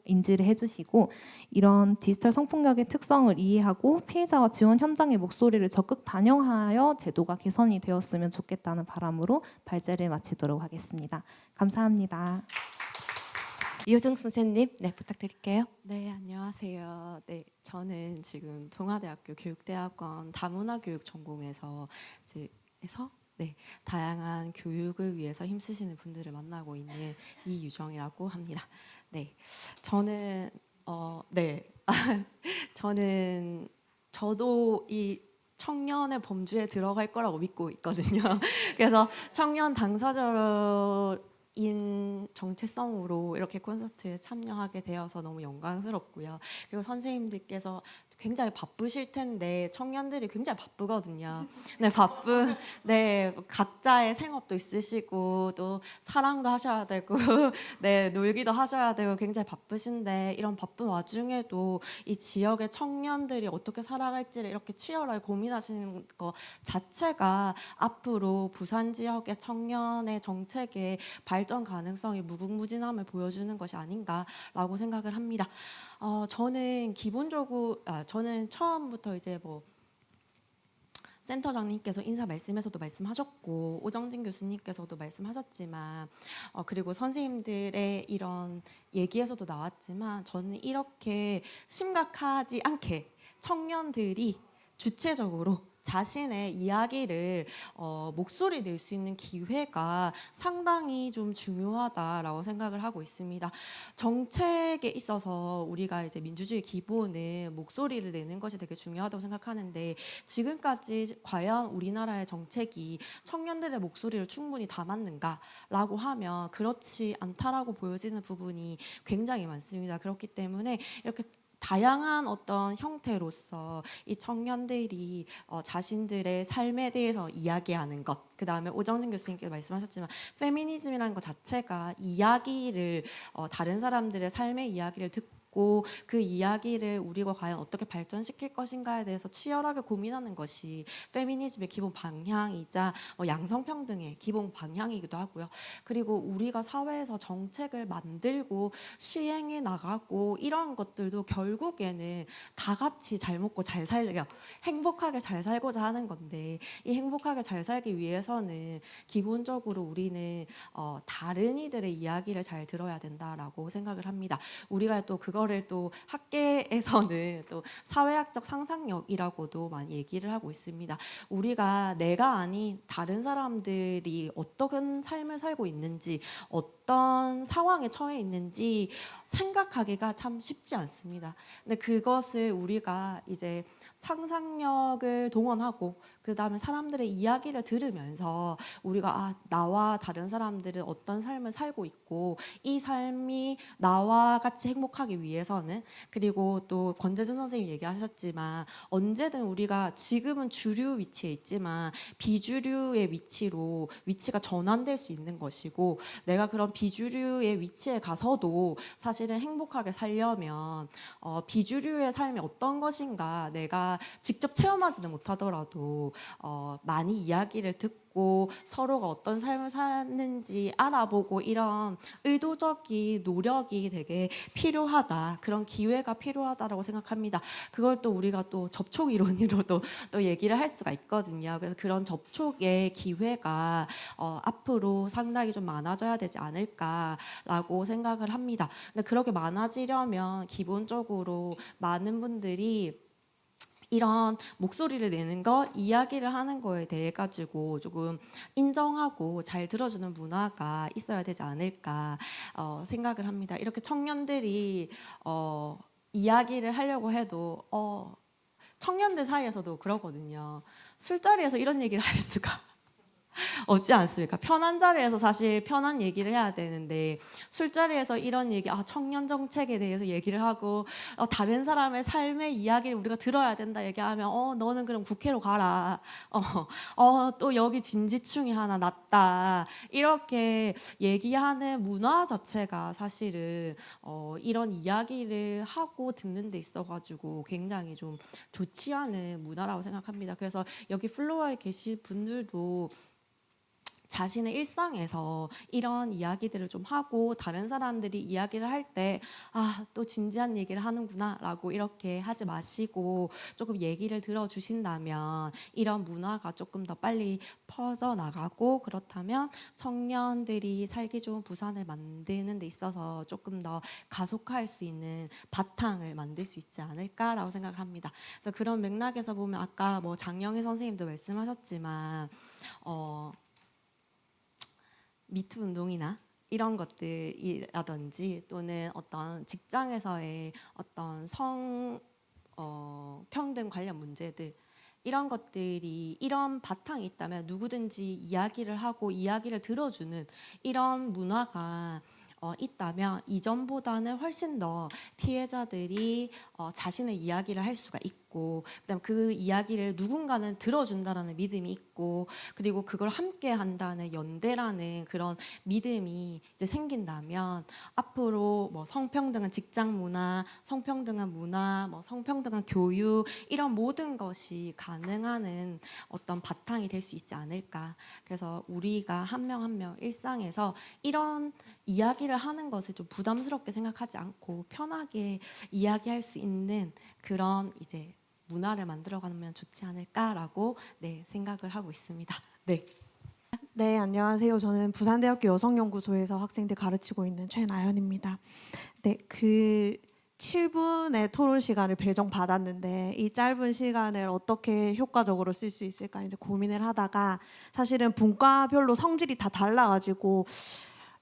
Speaker 7: 인지를 해주시고 이런 디지털 성폭력의 특성을 이해하고 피해자와 지원 현장의 목소리를 적극 반영하여 제도가 개선이 되었으면 좋겠다는 바람으로 발제를 마치도록 하겠습니다. 감사합니다.
Speaker 1: 이효정 선생님, 네 부탁드릴게요.
Speaker 8: 네, 안녕하세요. 네, 저는 지금 동아대학교 교육대학원 다문화교육 전공에서 네, 다양한 교육을 위해서 힘쓰시는 분들을 만나고 있는 이유정이라고 합니다. 네, 저는 저도 이 청년의 범주에 들어갈 거라고 믿고 있거든요. 그래서 청년 당사자인 정체성으로 이렇게 콘서트에 참여하게 되어서 너무 영광스럽고요. 그리고 선생님들께서 굉장히 바쁘실 텐데 청년들이 굉장히 바쁘거든요. 네, 각자의 생업도 있으시고 또 사랑도 하셔야 되고 네, 놀기도 하셔야 되고 굉장히 바쁘신데 이런 바쁜 와중에도 이 지역의 청년들이 어떻게 살아갈지를 이렇게 치열하게 고민하시는 것 자체가 앞으로 부산 지역의 청년의 정책의 발전 가능성이 무궁무진함을 보여주는 것이 아닌가라고 생각을 합니다. 저는 저는 처음부터 이제 센터장님께서 인사 말씀에서도 말씀하셨고 오정진 교수님께서도 말씀하셨지만 그리고 선생님들의 이런 얘기에서도 나왔지만 저는 이렇게 심각하지 않게 청년들이 주체적으로 자신의 이야기를 목소리 낼 수 있는 기회가 상당히 좀 중요하다라고 생각을 하고 있습니다. 정책에 있어서 우리가 이제 민주주의 기본은 목소리를 내는 것이 되게 중요하다고 생각하는데 지금까지 과연 우리나라의 정책이 청년들의 목소리를 충분히 담았는가라고 하면 그렇지 않다라고 보여지는 부분이 굉장히 많습니다. 그렇기 때문에 이렇게 다양한 어떤 형태로서 이 청년들이 자신들의 삶에 대해서 이야기하는 것, 그 다음에 오정진 교수님께서 말씀하셨지만 페미니즘이라는 것 자체가 이야기를 다른 사람들의 삶의 이야기를 듣고 그 이야기를 우리가 과연 어떻게 발전시킬 것인가에 대해서 치열하게 고민하는 것이 페미니즘의 기본 방향이자 양성평등의 기본 방향이기도 하고요. 그리고 우리가 사회에서 정책을 만들고 시행해 나가고 이런 것들도 결국에는 다 같이 잘 먹고 잘 살려 행복하게 잘 살고자 하는 건데 이 행복하게 잘 살기 위해서는 기본적으로 우리는 다른 이들의 이야기를 잘 들어야 된다라고 생각을 합니다. 우리가 또 그거를 또 학계에서는 또 사회학적 상상력이라고도 많이 얘기를 하고 있습니다. 우리가 내가 아닌 다른 사람들이 어떤 삶을 살고 있는지 어떤 상황에 처해 있는지 생각하기가 참 쉽지 않습니다. 근데 그것을 우리가 이제 상상력을 동원하고 그다음에 사람들의 이야기를 들으면서 우리가 나와 다른 사람들은 어떤 삶을 살고 있고 이 삶이 나와 같이 행복하기 위해서는, 그리고 또 권재준 선생님 얘기하셨지만 언제든 우리가 지금은 주류 위치에 있지만 비주류의 위치가 전환될 수 있는 것이고, 내가 그런 비주류의 위치에 가서도 사실은 행복하게 살려면 비주류의 삶이 어떤 것인가 내가 직접 체험하지는 못하더라도 많이 이야기를 듣고 서로가 어떤 삶을 사는지 알아보고 이런 의도적인 노력이 되게 필요하다. 그런 기회가 필요하다라고 생각합니다. 그걸 또 우리가 또 접촉 이론으로도 또 얘기를 할 수가 있거든요. 그래서 그런 접촉의 기회가 앞으로 상당히 좀 많아져야 되지 않을까라고 생각을 합니다. 근데 그렇게 많아지려면 기본적으로 많은 분들이 이런 목소리를 내는 것, 이야기를 하는 거에 대해 가지고 조금 인정하고 잘 들어주는 문화가 있어야 되지 않을까 생각을 합니다. 이렇게 청년들이 이야기를 하려고 해도 청년들 사이에서도 그러거든요. 술자리에서 이런 얘기를 할 수가 없지 않습니까? 편한 자리에서 사실 편한 얘기를 해야 되는데 술자리에서 이런 얘기, 청년 정책에 대해서 얘기를 하고 다른 사람의 삶의 이야기를 우리가 들어야 된다 얘기하면 너는 그럼 국회로 가라. 또 여기 진지충이 하나 났다. 이렇게 얘기하는 문화 자체가 사실은 이런 이야기를 하고 듣는 데 있어가지고 굉장히 좀 좋지 않은 문화라고 생각합니다. 그래서 여기 플로어에 계신 분들도 자신의 일상에서 이런 이야기들을 좀 하고 다른 사람들이 이야기를 할 때 또 진지한 얘기를 하는구나 라고 이렇게 하지 마시고 조금 얘기를 들어주신다면 이런 문화가 조금 더 빨리 퍼져나가고, 그렇다면 청년들이 살기 좋은 부산을 만드는 데 있어서 조금 더 가속화할 수 있는 바탕을 만들 수 있지 않을까라고 생각을 합니다. 그래서 그런 맥락에서 보면 아까 뭐 장영애 선생님도 말씀하셨지만 미투 운동이나 이런 것들이라든지 또는 어떤 직장에서의 어떤 평등 관련 문제들, 이런 것들이 이런 바탕이 있다면 누구든지 이야기를 하고 이야기를 들어주는 이런 문화가 있다면 이전보다는 훨씬 더 피해자들이 자신의 이야기를 할 수가 있고, 그다음 그 이야기를 누군가는 들어준다라는 믿음이 있고, 그리고 그걸 함께 한다는 연대라는 그런 믿음이 이제 생긴다면 앞으로 뭐 성평등한 직장 문화, 성평등한 문화, 뭐 성평등한 교육, 이런 모든 것이 가능한 어떤 바탕이 될 수 있지 않을까. 그래서 우리가 한 명 한 명 일상에서 이런 이야기를 하는 것을 좀 부담스럽게 생각하지 않고 편하게 이야기할 수 있는 그런 이제 문화를 만들어가면 좋지 않을까라고 생각을 하고 있습니다. 네.
Speaker 9: 네, 안녕하세요. 저는 부산대학교 여성연구소에서 학생들 가르치고 있는 최나연입니다. 네, 그 7분의 토론 시간을 배정받았는데 이 짧은 시간을 어떻게 효과적으로 쓸 수 있을까 이제 고민을 하다가, 사실은 분과별로 성질이 다 달라가지고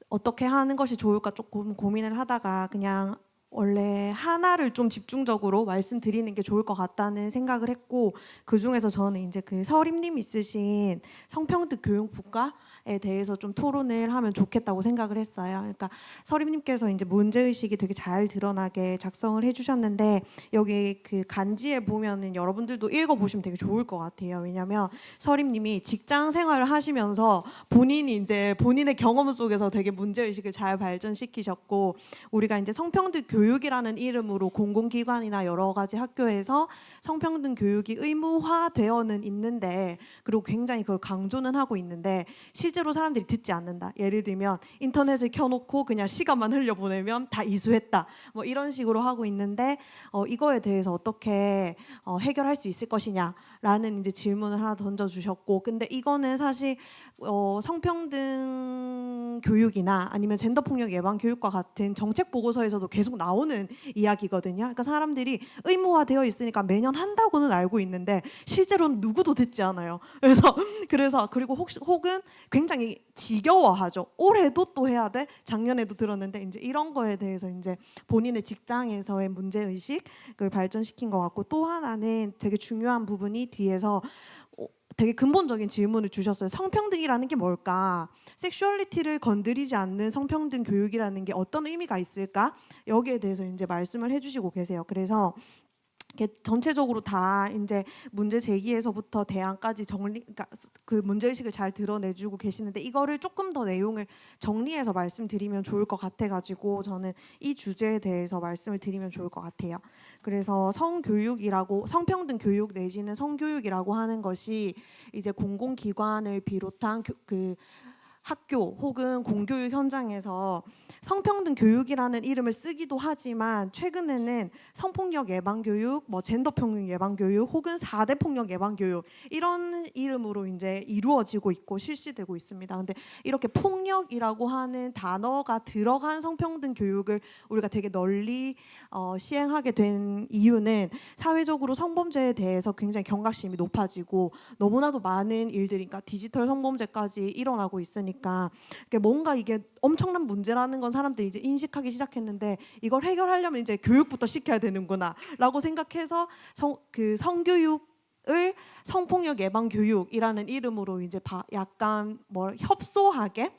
Speaker 9: 어떻게 하는 것이 좋을까 조금 고민을 하다가 그냥 원래 하나를 좀 집중적으로 말씀드리는 게 좋을 것 같다는 생각을 했고, 그 중에서 저는 이제 그 서림님이 쓰신 성평등 교육 분과에 대해서 좀 토론을 하면 좋겠다고 생각을 했어요. 그러니까 서림님께서 이제 문제 의식이 되게 잘 드러나게 작성을 해주셨는데 여기 그 간지에 보면은 여러분들도 읽어보시면 되게 좋을 것 같아요. 왜냐하면 서림님이 직장 생활을 하시면서 본인이 이제 본인의 경험 속에서 되게 문제 의식을 잘 발전시키셨고, 우리가 이제 성평등 교육이라는 이름으로 공공기관이나 여러 가지 학교에서 성평등 교육이 의무화되어는 있는데, 그리고 굉장히 그걸 강조는 하고 있는데 실제로 사람들이 듣지 않는다. 예를 들면 인터넷을 켜놓고 그냥 시간만 흘려보내면 다 이수했다. 뭐 이런 식으로 하고 있는데 이거에 대해서 어떻게 해결할 수 있을 것이냐라는 이제 질문을 하나 던져주셨고, 근데 이거는 사실 성평등 교육이나 아니면 젠더폭력 예방 교육과 같은 정책 보고서에서도 계속 나오는 이야기거든요. 그러니까 사람들이 의무화되어 있으니까 매년 한다고는 알고 있는데 실제로는 누구도 듣지 않아요. 그래서 그리고 혹은 굉장히 지겨워하죠. 올해도 또 해야 돼. 작년에도 들었는데 이제 이런 거에 대해서 이제 본인의 직장에서의 문제 의식을 발전시킨 것 같고, 또 하나는 되게 중요한 부분이 뒤에서 되게 근본적인 질문을 주셨어요. 성평등이라는 게 뭘까? 섹슈얼리티를 건드리지 않는 성평등 교육이라는 게 어떤 의미가 있을까? 여기에 대해서 이제 말씀을 해주시고 계세요. 그래서 이렇게 전체적으로 다 이제 문제 제기에서부터 대안까지 그러니까 그 문제의식을 잘 드러내주고 계시는데 이거를 조금 더 내용을 정리해서 말씀드리면 좋을 것 같아가지고 저는 이 주제에 대해서 말씀을 드리면 좋을 것 같아요. 그래서 성교육이라고 성평등 교육 내지는 성교육이라고 하는 것이 이제 공공기관을 비롯한 그 학교 혹은 공교육 현장에서 성평등 교육이라는 이름을 쓰기도 하지만 최근에는 성폭력 예방 교육, 뭐 젠더 평등 예방 교육 혹은 4대 폭력 예방 교육 이런 이름으로 이제 이루어지고 있고 실시되고 있습니다. 근데 이렇게 폭력이라고 하는 단어가 들어간 성평등 교육을 우리가 되게 널리 시행하게 된 이유는 사회적으로 성범죄에 대해서 굉장히 경각심이 높아지고 너무나도 많은 일들이 그러니까 디지털 성범죄까지 일어나고 있으니까 뭔가 이게 엄청난 문제라는 건 사람들이 이제 인식하기 시작했는데 이걸 해결하려면 이제 교육부터 시켜야 되는구나라고 생각해서 성교육을 성폭력 예방 교육이라는 이름으로 이제 약간 뭐 협소하게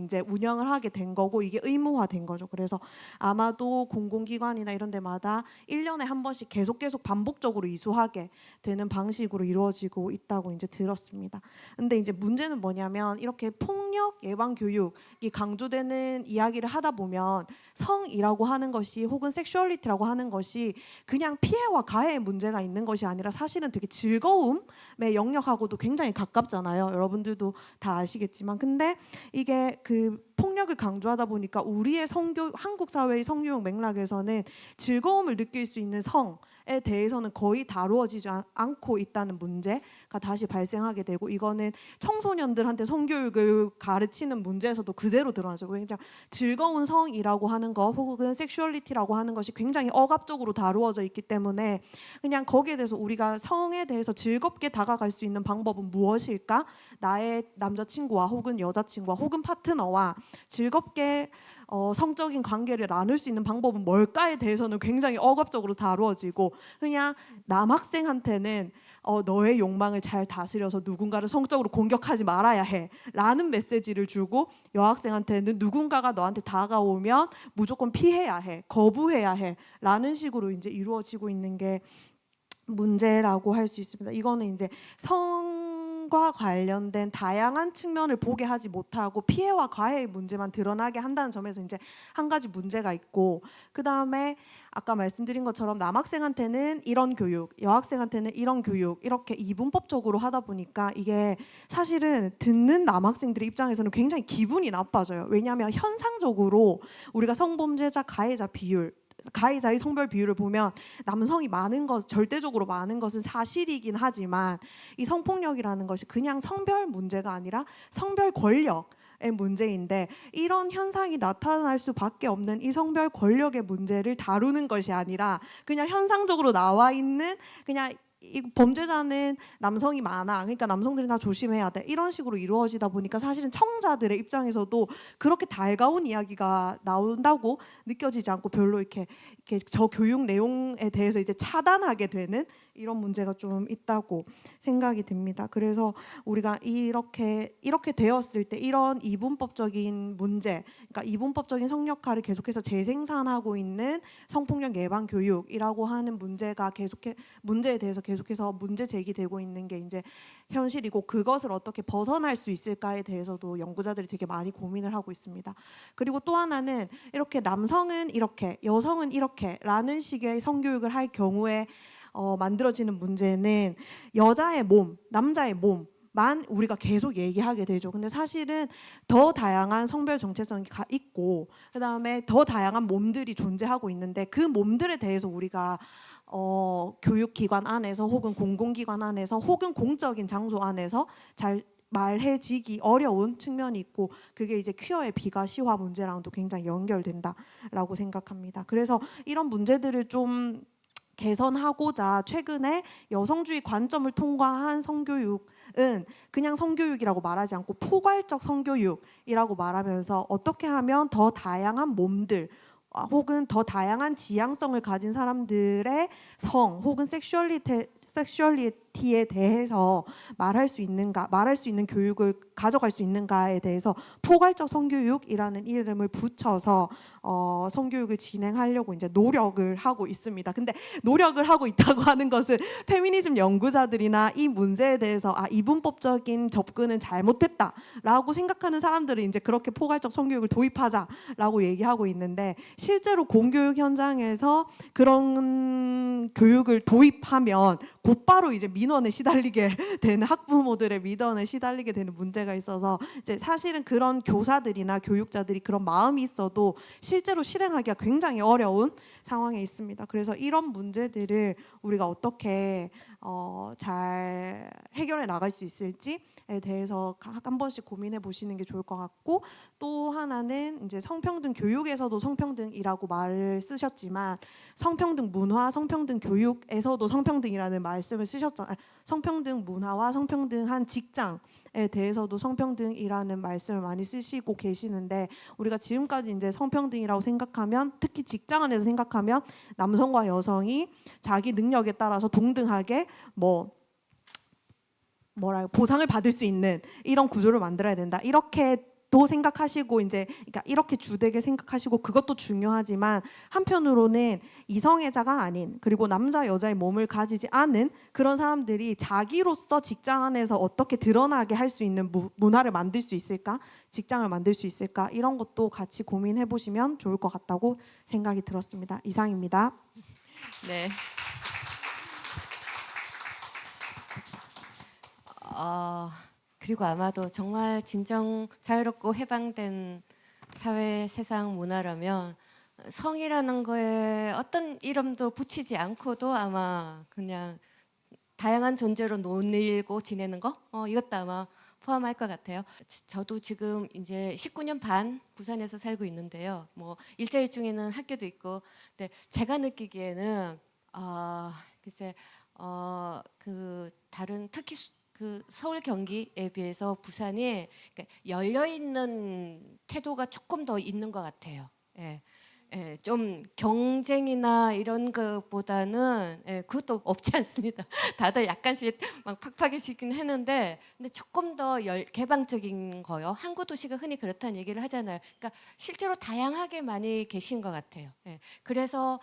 Speaker 9: 이제 운영을 하게 된 거고 이게 의무화된 거죠. 그래서 아마도 공공기관이나 이런 데마다 1년에 한 번씩 계속 반복적으로 이수하게 되는 방식으로 이루어지고 있다고 이제 들었습니다. 근데 이제 문제는 뭐냐면 이렇게 폭력 예방 교육이 강조되는 이야기를 하다 보면 성이라고 하는 것이 혹은 섹슈얼리티라고 하는 것이 그냥 피해와 가해의 문제가 있는 것이 아니라 사실은 되게 즐거움의 영역하고도 굉장히 가깝잖아요. 여러분들도 다 아시겠지만 근데 이게 그 폭력을 강조하다 보니까 우리의 한국 사회의 성교육 맥락에서는 즐거움을 느낄 수 있는 성에 대해서는 거의 다루어지지 않고 있다는 문제가 다시 발생하게 되고 이거는 청소년들한테 성교육을 가르치는 문제에서도 그대로 드러나죠. 그냥 즐거운 성이라고 하는 것 혹은 섹슈얼리티라고 하는 것이 굉장히 억압적으로 다루어져 있기 때문에 그냥 거기에 대해서 우리가 성에 대해서 즐겁게 다가갈 수 있는 방법은 무엇일까? 나의 남자친구와 혹은 여자친구와 혹은 파트너와 즐겁게 성적인 관계를 나눌 수 있는 방법은 뭘까에 대해서는 굉장히 억압적으로 다루어지고 그냥 남학생한테는 너의 욕망을 잘 다스려서 누군가를 성적으로 공격하지 말아야 해 라는 메시지를 주고 여학생한테는 누군가가 너한테 다가오면 무조건 피해야 해 거부해야 해 라는 식으로 이제 이루어지고 있는 게 문제라고 할 수 있습니다. 이거는 이제 성과 관련된 다양한 측면을 보게 하지 못하고 피해와 가해의 문제만 드러나게 한다는 점에서 이제 한 가지 문제가 있고 그다음에 아까 말씀드린 것처럼 남학생한테는 이런 교육, 여학생한테는 이런 교육 이렇게 이분법적으로 하다 보니까 이게 사실은 듣는 남학생들의 입장에서는 굉장히 기분이 나빠져요. 왜냐하면 현상적으로 우리가 성범죄자 가해자 비율 가해자의 성별 비율을 보면 남성이 많은 것 절대적으로 많은 것은 사실이긴 하지만 이 성폭력이라는 것이 그냥 성별 문제가 아니라 성별 권력의 문제인데 이런 현상이 나타날 수밖에 없는 이 성별 권력의 문제를 다루는 것이 아니라 그냥 현상적으로 나와 있는 그냥 이 범죄자는 남성이 많아. 그러니까 남성들이 다 조심해야 돼. 이런 식으로 이루어지다 보니까 사실은 청자들의 입장에서도 그렇게 달가운 이야기가 나온다고 느껴지지 않고 별로 이렇게 저 교육 내용에 대해서 이제 차단하게 되는 이런 문제가 좀 있다고 생각이 듭니다. 그래서 우리가 이렇게 되었을 때 이런 이분법적인 문제, 그러니까 이분법적인 성역할을 계속해서 재생산하고 있는 성폭력 예방 교육이라고 하는 문제에 대해서 계속해서 문제 제기되고 있는 게 이제 현실이고 그것을 어떻게 벗어날 수 있을까에 대해서도 연구자들이 되게 많이 고민을 하고 있습니다. 그리고 또 하나는 이렇게 남성은 이렇게, 여성은 이렇게라는 식의 성교육을 할 경우에 만들어지는 문제는 여자의 몸, 남자의 몸만 우리가 계속 얘기하게 되죠. 근데 사실은 더 다양한 성별 정체성이 있고 그다음에 더 다양한 몸들이 존재하고 있는데 그 몸들에 대해서 우리가 교육기관 안에서 혹은 공공기관 안에서 혹은 공적인 장소 안에서 잘 말해지기 어려운 측면이 있고 그게 이제 퀴어의 비가시화 문제랑도 굉장히 연결된다라고 생각합니다. 그래서 이런 문제들을 좀 개선하고자 최근에 여성주의 관점을 통과한 성교육은 그냥 성교육이라고 말하지 않고 포괄적 성교육이라고 말하면서 어떻게 하면 더 다양한 몸들 혹은 더 다양한 지향성을 가진 사람들의 성 혹은 섹슈얼리티에 대해서 말할 수 있는가, 말할 수 있는 교육을 가져갈 수 있는가에 대해서 포괄적 성교육이라는 이름을 붙여서 성교육을 진행하려고 이제 노력을 하고 있습니다. 근데 노력을 하고 있다고 하는 것은 페미니즘 연구자들이나 이 문제에 대해서 이분법적인 접근은 잘못됐다라고 생각하는 사람들은 이제 그렇게 포괄적 성교육을 도입하자라고 얘기하고 있는데, 실제로 공교육 현장에서 그런 교육을 도입하면 곧바로 이제 민원에 시달리게 되는, 학부모들의 민원에 시달리게 되는 문제가 있어서 이제 사실은 그런 교사들이나 교육자들이 그런 마음이 있어도 실제로 실행하기가 굉장히 어려운 상황에 있습니다. 그래서 이런 문제들을 우리가 어떻게 잘 해결해 나갈 수 있을지에 대해서 한 번씩 고민해 보시는 게 좋을 것 같고, 또 하나는 이제 성평등 교육에서도 성평등이라고 말을 쓰셨지만 성평등 문화, 성평등 교육에서도 성평등이라는 말씀을 쓰셨잖아요. 성평등 문화와 성평등한 직장에 대해서도 성평등이라는 말씀을 많이 쓰시고 계시는데, 우리가 지금까지 이제 성평등이라고 생각하면, 특히 직장 안에서 생각하면 남성과 여성이 자기 능력에 따라서 동등하게 보상을 받을 수 있는 이런 구조를 만들어야 된다, 이렇게 도 생각하시고 이제 그러니까 이렇게 주되게 생각하시고, 그것도 중요하지만 한편으로는 이성애자가 아닌, 그리고 남자 여자의 몸을 가지지 않은 그런 사람들이 자기로서 직장 안에서 어떻게 드러나게 할 수 있는 문화를 만들 수 있을까, 직장을 만들 수 있을까, 이런 것도 같이 고민해 보시면 좋을 것 같다고 생각이 들었습니다. 이상입니다.
Speaker 1: 네. 그리고 아마도 정말 진정 자유롭고 해방된 사회, 세상, 문화라면 성이라는 거에 어떤 이름도 붙이지 않고도 아마 그냥 다양한 존재로 논일고 지내는 거, 이것도 아마 포함할 것 같아요. 저도 지금 이제 19년 반 부산에서 살고 있는데요. 뭐 일자리 중에는 학교도 있고, 근데 제가 느끼기에는 글쎄 그 다른 특히 그 서울 경기에 비해서 부산이 열려 있는 태도가 조금 더 있는 것 같아요. 예. 예, 좀 경쟁이나 이런 것보다는 그것도 없지 않습니다. 다들 약간씩 막 팍팍해지긴 했는데, 근데 조금 더 개방적인 거요. 항구 도시가 흔히 그렇다는 얘기를 하잖아요. 그러니까 실제로 다양하게 많이 계신 것 같아요. 예, 그래서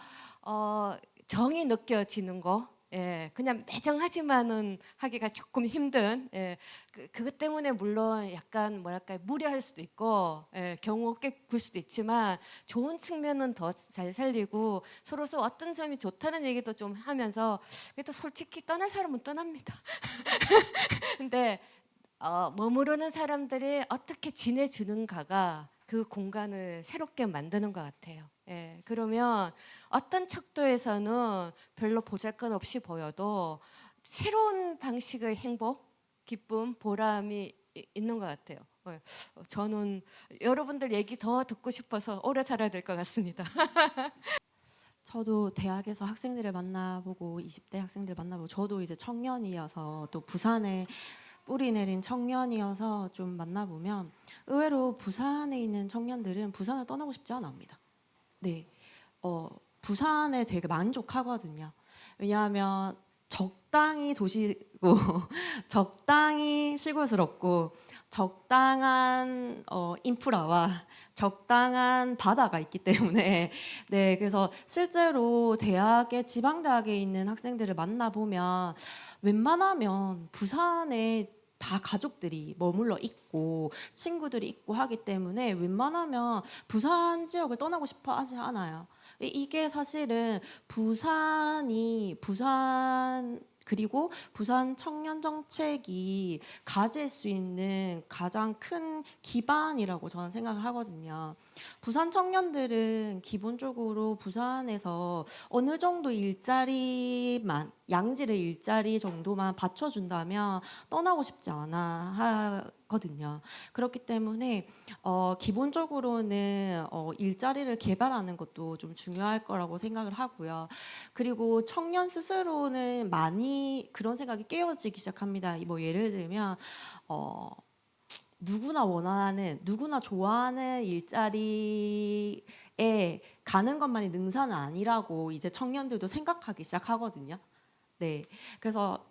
Speaker 1: 정이 느껴지는 거. 예, 그냥 매정하지만은 하기가 조금 힘든, 그것 때문에 물론 약간 뭐랄까 무례할 수도 있고, 경우 꽤 굴 수도 있지만 좋은 측면은 더 잘 살리고, 서로서 어떤 점이 좋다는 얘기도 좀 하면서, 그래도 솔직히 떠날 사람은 떠납니다. 근데 머무르는 사람들이 어떻게 지내주는가가 그 공간을 새롭게 만드는 것 같아요. 예, 그러면 어떤 척도에서는 별로 보잘것없이 보여도 새로운 방식의 행복, 기쁨, 보람이 있는 것 같아요. 저는 여러분들 얘기 더 듣고 싶어서 오래 살아야 될 것 같습니다.
Speaker 8: 저도 대학에서 학생들을 만나보고 20대 학생들 만나보고, 저도 이제 청년이어서 또 부산에 뿌리 내린 청년이어서 좀 만나보면 의외로 부산에 있는 청년들은 부산을 떠나고 싶지 않습니다. 네, 부산에 되게 만족하거든요. 왜냐하면 적당히 도시고 적당히 시골스럽고 적당한 인프라와 적당한 바다가 있기 때문에, 네, 그래서 실제로 대학에, 지방대학에 있는 학생들을 만나보면 웬만하면 부산에 다 가족들이 머물러 있고 친구들이 있고 하기 때문에 웬만하면 부산 지역을 떠나고 싶어 하지 않아요. 이게 사실은 그리고 부산 청년 정책이 가질 수 있는 가장 큰 기반이라고 저는 생각을 하거든요. 부산 청년들은 기본적으로 부산에서 어느 정도 일자리만, 양질의 일자리 정도만 받쳐준다면 떠나고 싶지 않아 하거든요. 그렇기 때문에 기본적으로는 일자리를 개발하는 것도 좀 중요할 거라고 생각을 하고요. 그리고 청년 스스로는 많이 그런 생각이 깨어지기 시작합니다. 뭐 예를 들면 누구나 원하는, 누구나 좋아하는 일자리에 가는 것만이 능사는 아니라고 이제 청년들도 생각하기 시작하거든요. 네, 그래서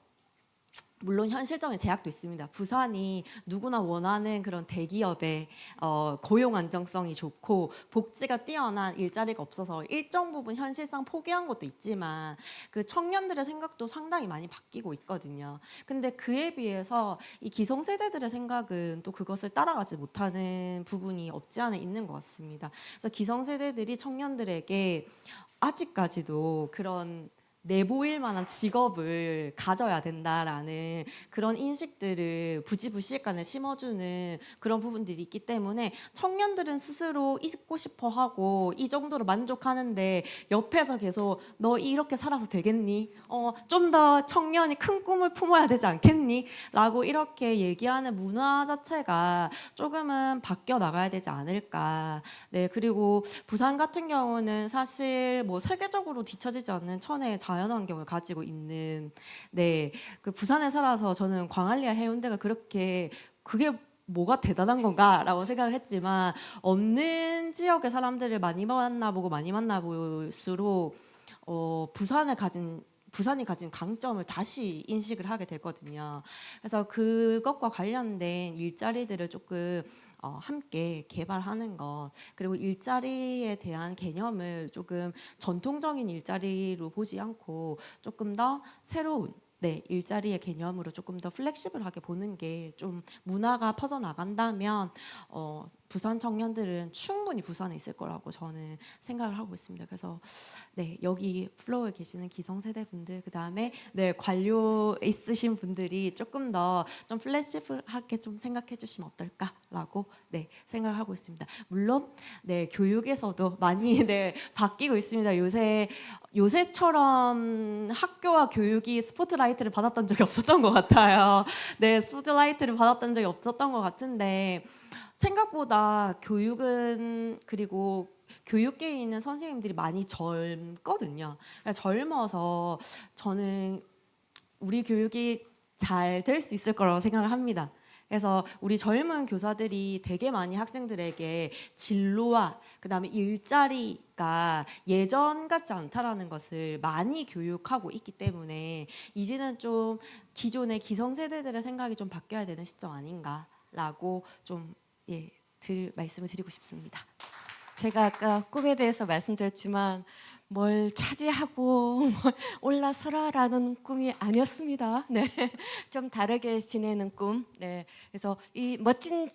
Speaker 8: 물론 현실적인 제약도 있습니다. 부산이 누구나 원하는 그런 대기업의 고용 안정성이 좋고 복지가 뛰어난 일자리가 없어서 일정 부분 현실상 포기한 것도 있지만 그 청년들의 생각도 상당히 많이 바뀌고 있거든요. 근데 그에 비해서 이 기성세대들의 생각은 또 그것을 따라가지 못하는 부분이 없지 않아 있는 것 같습니다. 그래서 기성세대들이 청년들에게 아직까지도 그런 내보일 만한 직업을 가져야 된다라는 그런 인식들을 부지불식간에 심어주는 그런 부분들이 있기 때문에 청년들은 스스로 있고 싶어 하고 이 정도로 만족하는데 옆에서 계속 너 이렇게 살아서 되겠니? 좀 더 청년이 큰 꿈을 품어야 되지 않겠니? 라고 이렇게 얘기하는 문화 자체가 조금은 바뀌어 나가야 되지 않을까. 네, 그리고 부산 같은 경우는 사실 뭐 세계적으로 뒤처지지 않는 천혜의 자연 환경을 가지고 있는 그 부산에 살아서 저는 광안리와 해운대가 그렇게 그게 뭐가 대단한 건가라고 생각을 했지만 없는 지역의 사람들을 많이 만나보고 많이 만나볼수록 부산이 가진 강점을 다시 인식을 하게 되거든요. 그래서 그것과 관련된 일자리들을 조금 함께 개발하는 것, 그리고 일자리에 대한 개념을 조금 전통적인 일자리로 보지 않고 조금 더 새로운 일자리의 개념으로 조금 더 플렉시블하게 보는 게 좀 문화가 퍼져나간다면 부산 청년들은 충분히 부산에 있을 거라고 저는 생각을 하고 있습니다. 그래서 여기 플로어에 계시는 기성세대 분들, 그 다음에 관료 있으신 분들이 조금 더 좀 플렉시블하게 좀 생각해 주시면 어떨까라고 생각하고 있습니다. 물론 교육에서도 많이 바뀌고 있습니다. 요새처럼 학교와 교육이 스포트라이트를 받았던 적이 없었던 것 같아요. 스포트라이트를 받았던 적이 없었던 것 같은데 생각보다 교육은 그리고 교육계에 있는 선생님들이 많이 젊거든요. 젊어서 저는 우리 교육이 잘 될 수 있을 거라고 생각을 합니다. 그래서 우리 젊은 교사들이 되게 많이 학생들에게 진로와 그다음에 일자리가 예전 같지 않다라는 것을 많이 교육하고 있기 때문에 이제는 좀 기존의 기성세대들의 생각이 좀 바뀌어야 되는 시점 아닌가라고 좀 말씀을 드리고 싶습니다.
Speaker 1: 제가 아까 꿈에 대해서 말씀드렸지만 뭘 차지하고 뭘 올라서라라는 꿈이 아니었습니다. 좀 다르게 지내는 꿈. 그래서 이 멋진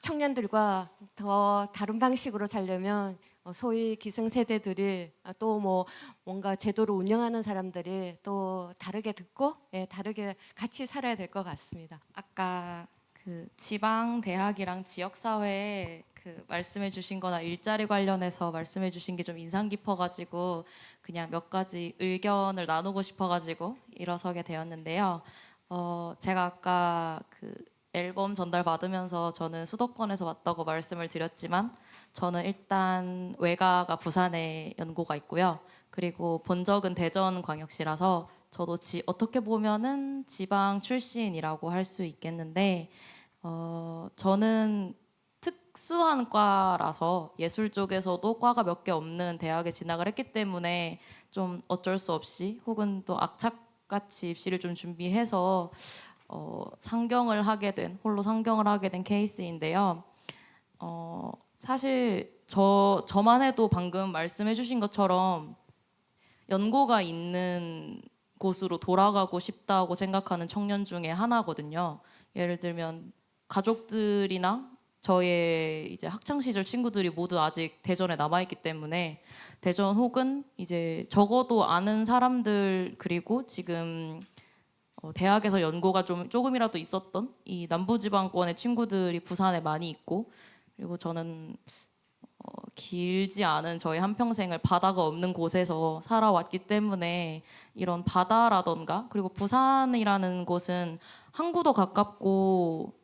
Speaker 1: 청년들과 더 다른 방식으로 살려면 소위 기성세대들이 또 뭔가 제도를 운영하는 사람들이 또 다르게 듣고 다르게 같이 살아야 될 것 같습니다.
Speaker 10: 아까 그 지방 대학이랑 지역 사회에 그 말씀해 주신 거나 일자리 관련해서 말씀해 주신 게 좀 인상 깊어가지고 그냥 몇 가지 의견을 나누고 싶어가지고 일어서게 되었는데요. 제가 아까 그 앨범 전달 받으면서 저는 수도권에서 왔다고 말씀을 드렸지만 저는 일단 외가가 부산에 연고가 있고요. 그리고 본적은 대전광역시라서 저도 어떻게 보면은 지방 출신이라고 할 수 있겠는데 저는 특수한 과라서 예술 쪽에서도 과가 몇 개 없는 대학에 진학을 했기 때문에 좀 어쩔 수 없이 혹은 또 악착같이 입시를 좀 준비해서 홀로 상경을 하게 된 케이스인데요. 사실 저만 해도 방금 말씀해 주신 것처럼 연고가 있는 곳으로 돌아가고 싶다고 생각하는 청년 중에 하나거든요. 예를 들면 가족들이나 저의 이제 학창 시절 친구들이 모두 아직 대전에 남아 있기 때문에 대전 혹은 이제 적어도 아는 사람들 그리고 지금 대학에서 연고가 조금이라도 있었던 이 남부지방권의 친구들이 부산에 많이 있고 그리고 저는 길지 않은 저의 한평생을 바다가 없는 곳에서 살아왔기 때문에 이런 바다라던가 그리고 부산이라는 곳은 항구도 가깝고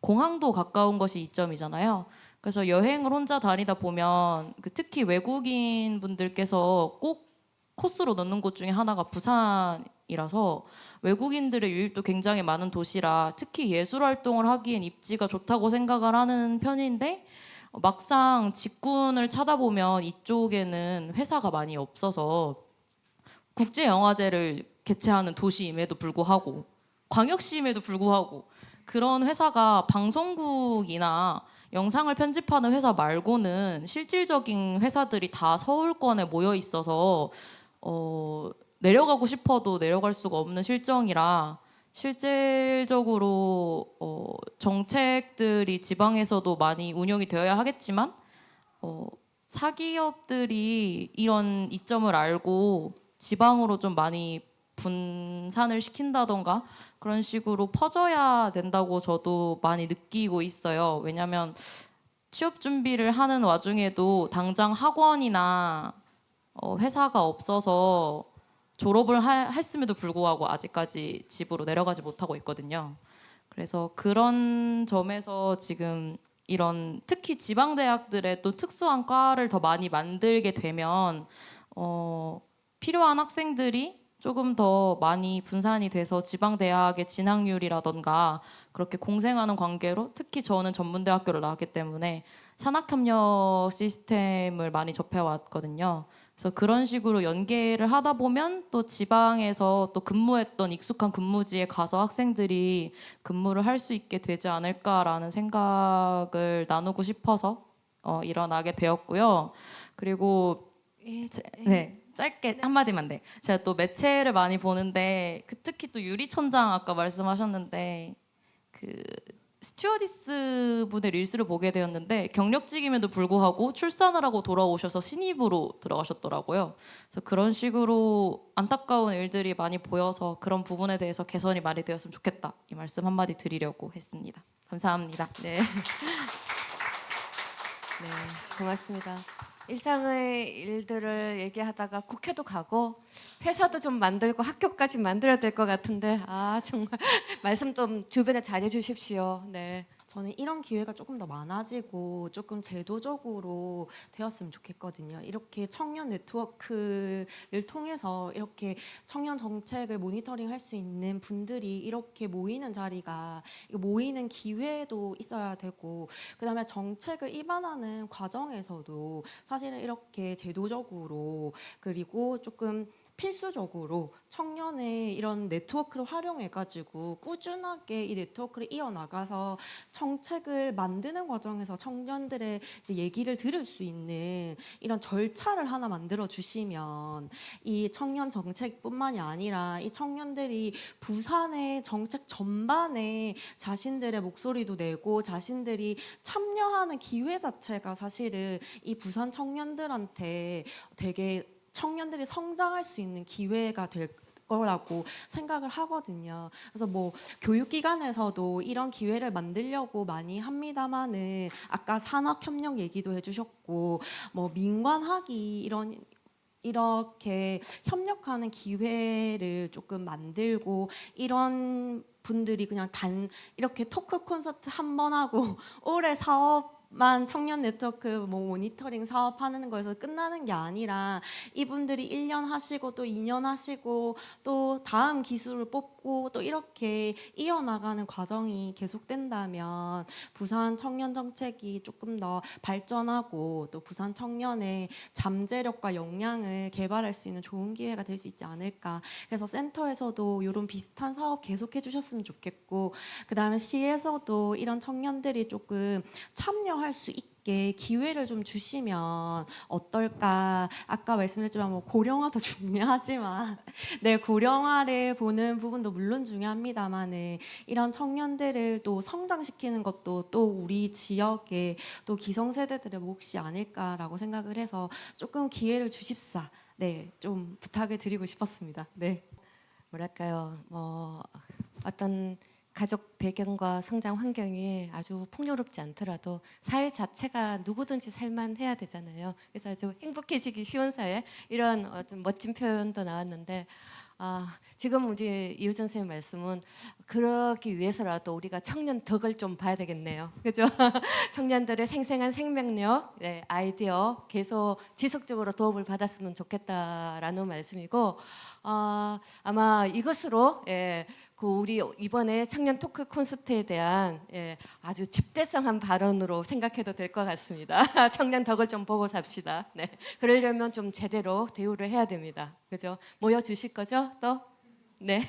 Speaker 10: 공항도 가까운 것이 이점이잖아요. 그래서 여행을 혼자 다니다 보면 특히 외국인 분들께서 꼭 코스로 넣는 곳 중에 하나가 부산이라서 외국인들의 유입도 굉장히 많은 도시라 특히 예술 활동을 하기엔 입지가 좋다고 생각을 하는 편인데 막상 직군을 찾아보면 이쪽에는 회사가 많이 없어서 국제영화제를 개최하는 도시임에도 불구하고 광역시임에도 불구하고 그런 회사가 방송국이나 영상을 편집하는 회사 말고는 실질적인 회사들이 다 서울권에 모여 있어서 내려가고 싶어도 내려갈 수가 없는 실정이라 실질적으로 정책들이 지방에서도 많이 운영이 되어야 하겠지만 사기업들이 이런 이점을 알고 지방으로 좀 많이 분산을 시킨다던가 그런 식으로 퍼져야 된다고 저도 많이 느끼고 있어요. 왜냐하면 취업 준비를 하는 와중에도 당장 학원이나 회사가 없어서 졸업을 했음에도 불구하고 아직까지 집으로 내려가지 못하고 있거든요. 그래서 그런 점에서 지금 이런 특히 지방 대학들의 또 특수한 과를 더 많이 만들게 되면 필요한 학생들이 조금 더 많이 분산이 돼서 지방 대학의 진학률이라던가 그렇게 공생하는 관계로 특히 저는 전문대학교를 나왔기 때문에 산학협력 시스템을 많이 접해왔거든요. 그래서 그런 식으로 연계를 하다 보면 또 지방에서 또 근무했던 익숙한 근무지에 가서 학생들이 근무를 할 수 있게 되지 않을까라는 생각을 나누고 싶어서 일어나게 되었고요. 그리고 네. 짧게 한마디만 돼. 제가 또 매체를 많이 보는데 특히 또 유리천장 아까 말씀하셨는데 그 스튜어디스 분의 릴스를 보게 되었는데 경력직임에도 불구하고 출산을 하고 돌아오셔서 신입으로 들어가셨더라고요. 그래서 그런 식으로 안타까운 일들이 많이 보여서 그런 부분에 대해서 개선이 많이 되었으면 좋겠다. 이 말씀 한마디 드리려고 했습니다. 감사합니다.
Speaker 1: 네. 네, 고맙습니다. 일상의 일들을 얘기하다가 국회도 가고 회사도 좀 만들고 학교까지 만들어야 될 것 같은데 정말 말씀 좀 주변에 잘해 주십시오. 네.
Speaker 8: 저는 이런 기회가 조금 더 많아지고 조금 제도적으로 되었으면 좋겠거든요. 이렇게 청년 네트워크를 통해서 이렇게 청년 정책을 모니터링할 수 있는 분들이 이렇게 모이는 자리가 모이는 기회도 있어야 되고 그다음에 정책을 입안하는 과정에서도 사실은 이렇게 제도적으로 그리고 조금 필수적으로 청년의 이런 네트워크를 활용해가지고 꾸준하게 이 네트워크를 이어나가서 정책을 만드는 과정에서 청년들의 이제 얘기를 들을 수 있는 이런 절차를 하나 만들어 주시면 이 청년 정책뿐만이 아니라 이 청년들이 부산의 정책 전반에 자신들의 목소리도 내고 자신들이 참여하는 기회 자체가 사실은 이 부산 청년들한테 되게 청년들이 성장할 수 있는 기회가 될 거라고 생각을 하거든요. 그래서 뭐 교육기관에서도 이런 기회를 만들려고 많이 합니다만은 아까 산학협력 얘기도 해주셨고 뭐 민관학이 이렇게 협력하는 기회를 조금 만들고 이런 분들이 그냥 이렇게 토크 콘서트 한 번 하고 올해 사업만 청년 네트워크 모니터링 사업 하는 거에서 끝나는 게 아니라 이분들이 1년 하시고 또 2년 하시고 또 다음 기술을 뽑고 또 이렇게 이어나가는 과정이 계속된다면 부산 청년 정책이 조금 더 발전하고 또 부산 청년의 잠재력과 역량을 개발할 수 있는 좋은 기회가 될 수 있지 않을까. 그래서 센터에서도 이런 비슷한 사업 계속해 주셨으면 좋겠고 그다음에 시에서도 이런 청년들이 조금 참여할 수 있게 기회를 좀 주시면 어떨까. 아까 말씀드렸지만 뭐 고령화도 중요하지만 네, 고령화를 보는 부분도 물론 중요합니다만은 이런 청년들을 또 성장시키는 것도 또 우리 지역의 또 기성세대들의 몫이 아닐까라고 생각을 해서 조금 기회를 주십사. 네, 좀 부탁을 드리고 싶었습니다. 네.
Speaker 1: 뭐랄까요? 어떤 가족 배경과 성장 환경이 아주 풍요롭지 않더라도 사회 자체가 누구든지 살만해야 되잖아요. 그래서 아주 행복해지기 쉬운 사회 이런 좀 멋진 표현도 나왔는데 지금 우리 이우정 선생님 말씀은 그러기 위해서라도 우리가 청년 덕을 좀 봐야 되겠네요. 그죠? 청년들의 생생한 생명력, 네, 아이디어 계속 지속적으로 도움을 받았으면 좋겠다라는 말씀이고 아마 이것으로 우리 이번에 청년 토크 콘서트에 대한 아주 집대성한 발언으로 생각해도 될 것 같습니다. 청년 덕을 좀 보고 삽시다. 네, 그러려면 좀 제대로 대우를 해야 됩니다. 그죠? 모여 주실 거죠? 또 네.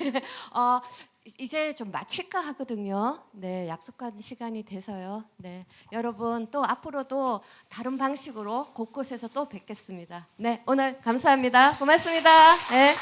Speaker 1: 이제 좀 마칠까 하거든요. 네, 약속한 시간이 돼서요. 네, 여러분 또 앞으로도 다른 방식으로 곳곳에서 또 뵙겠습니다. 네, 오늘 감사합니다. 고맙습니다. 네.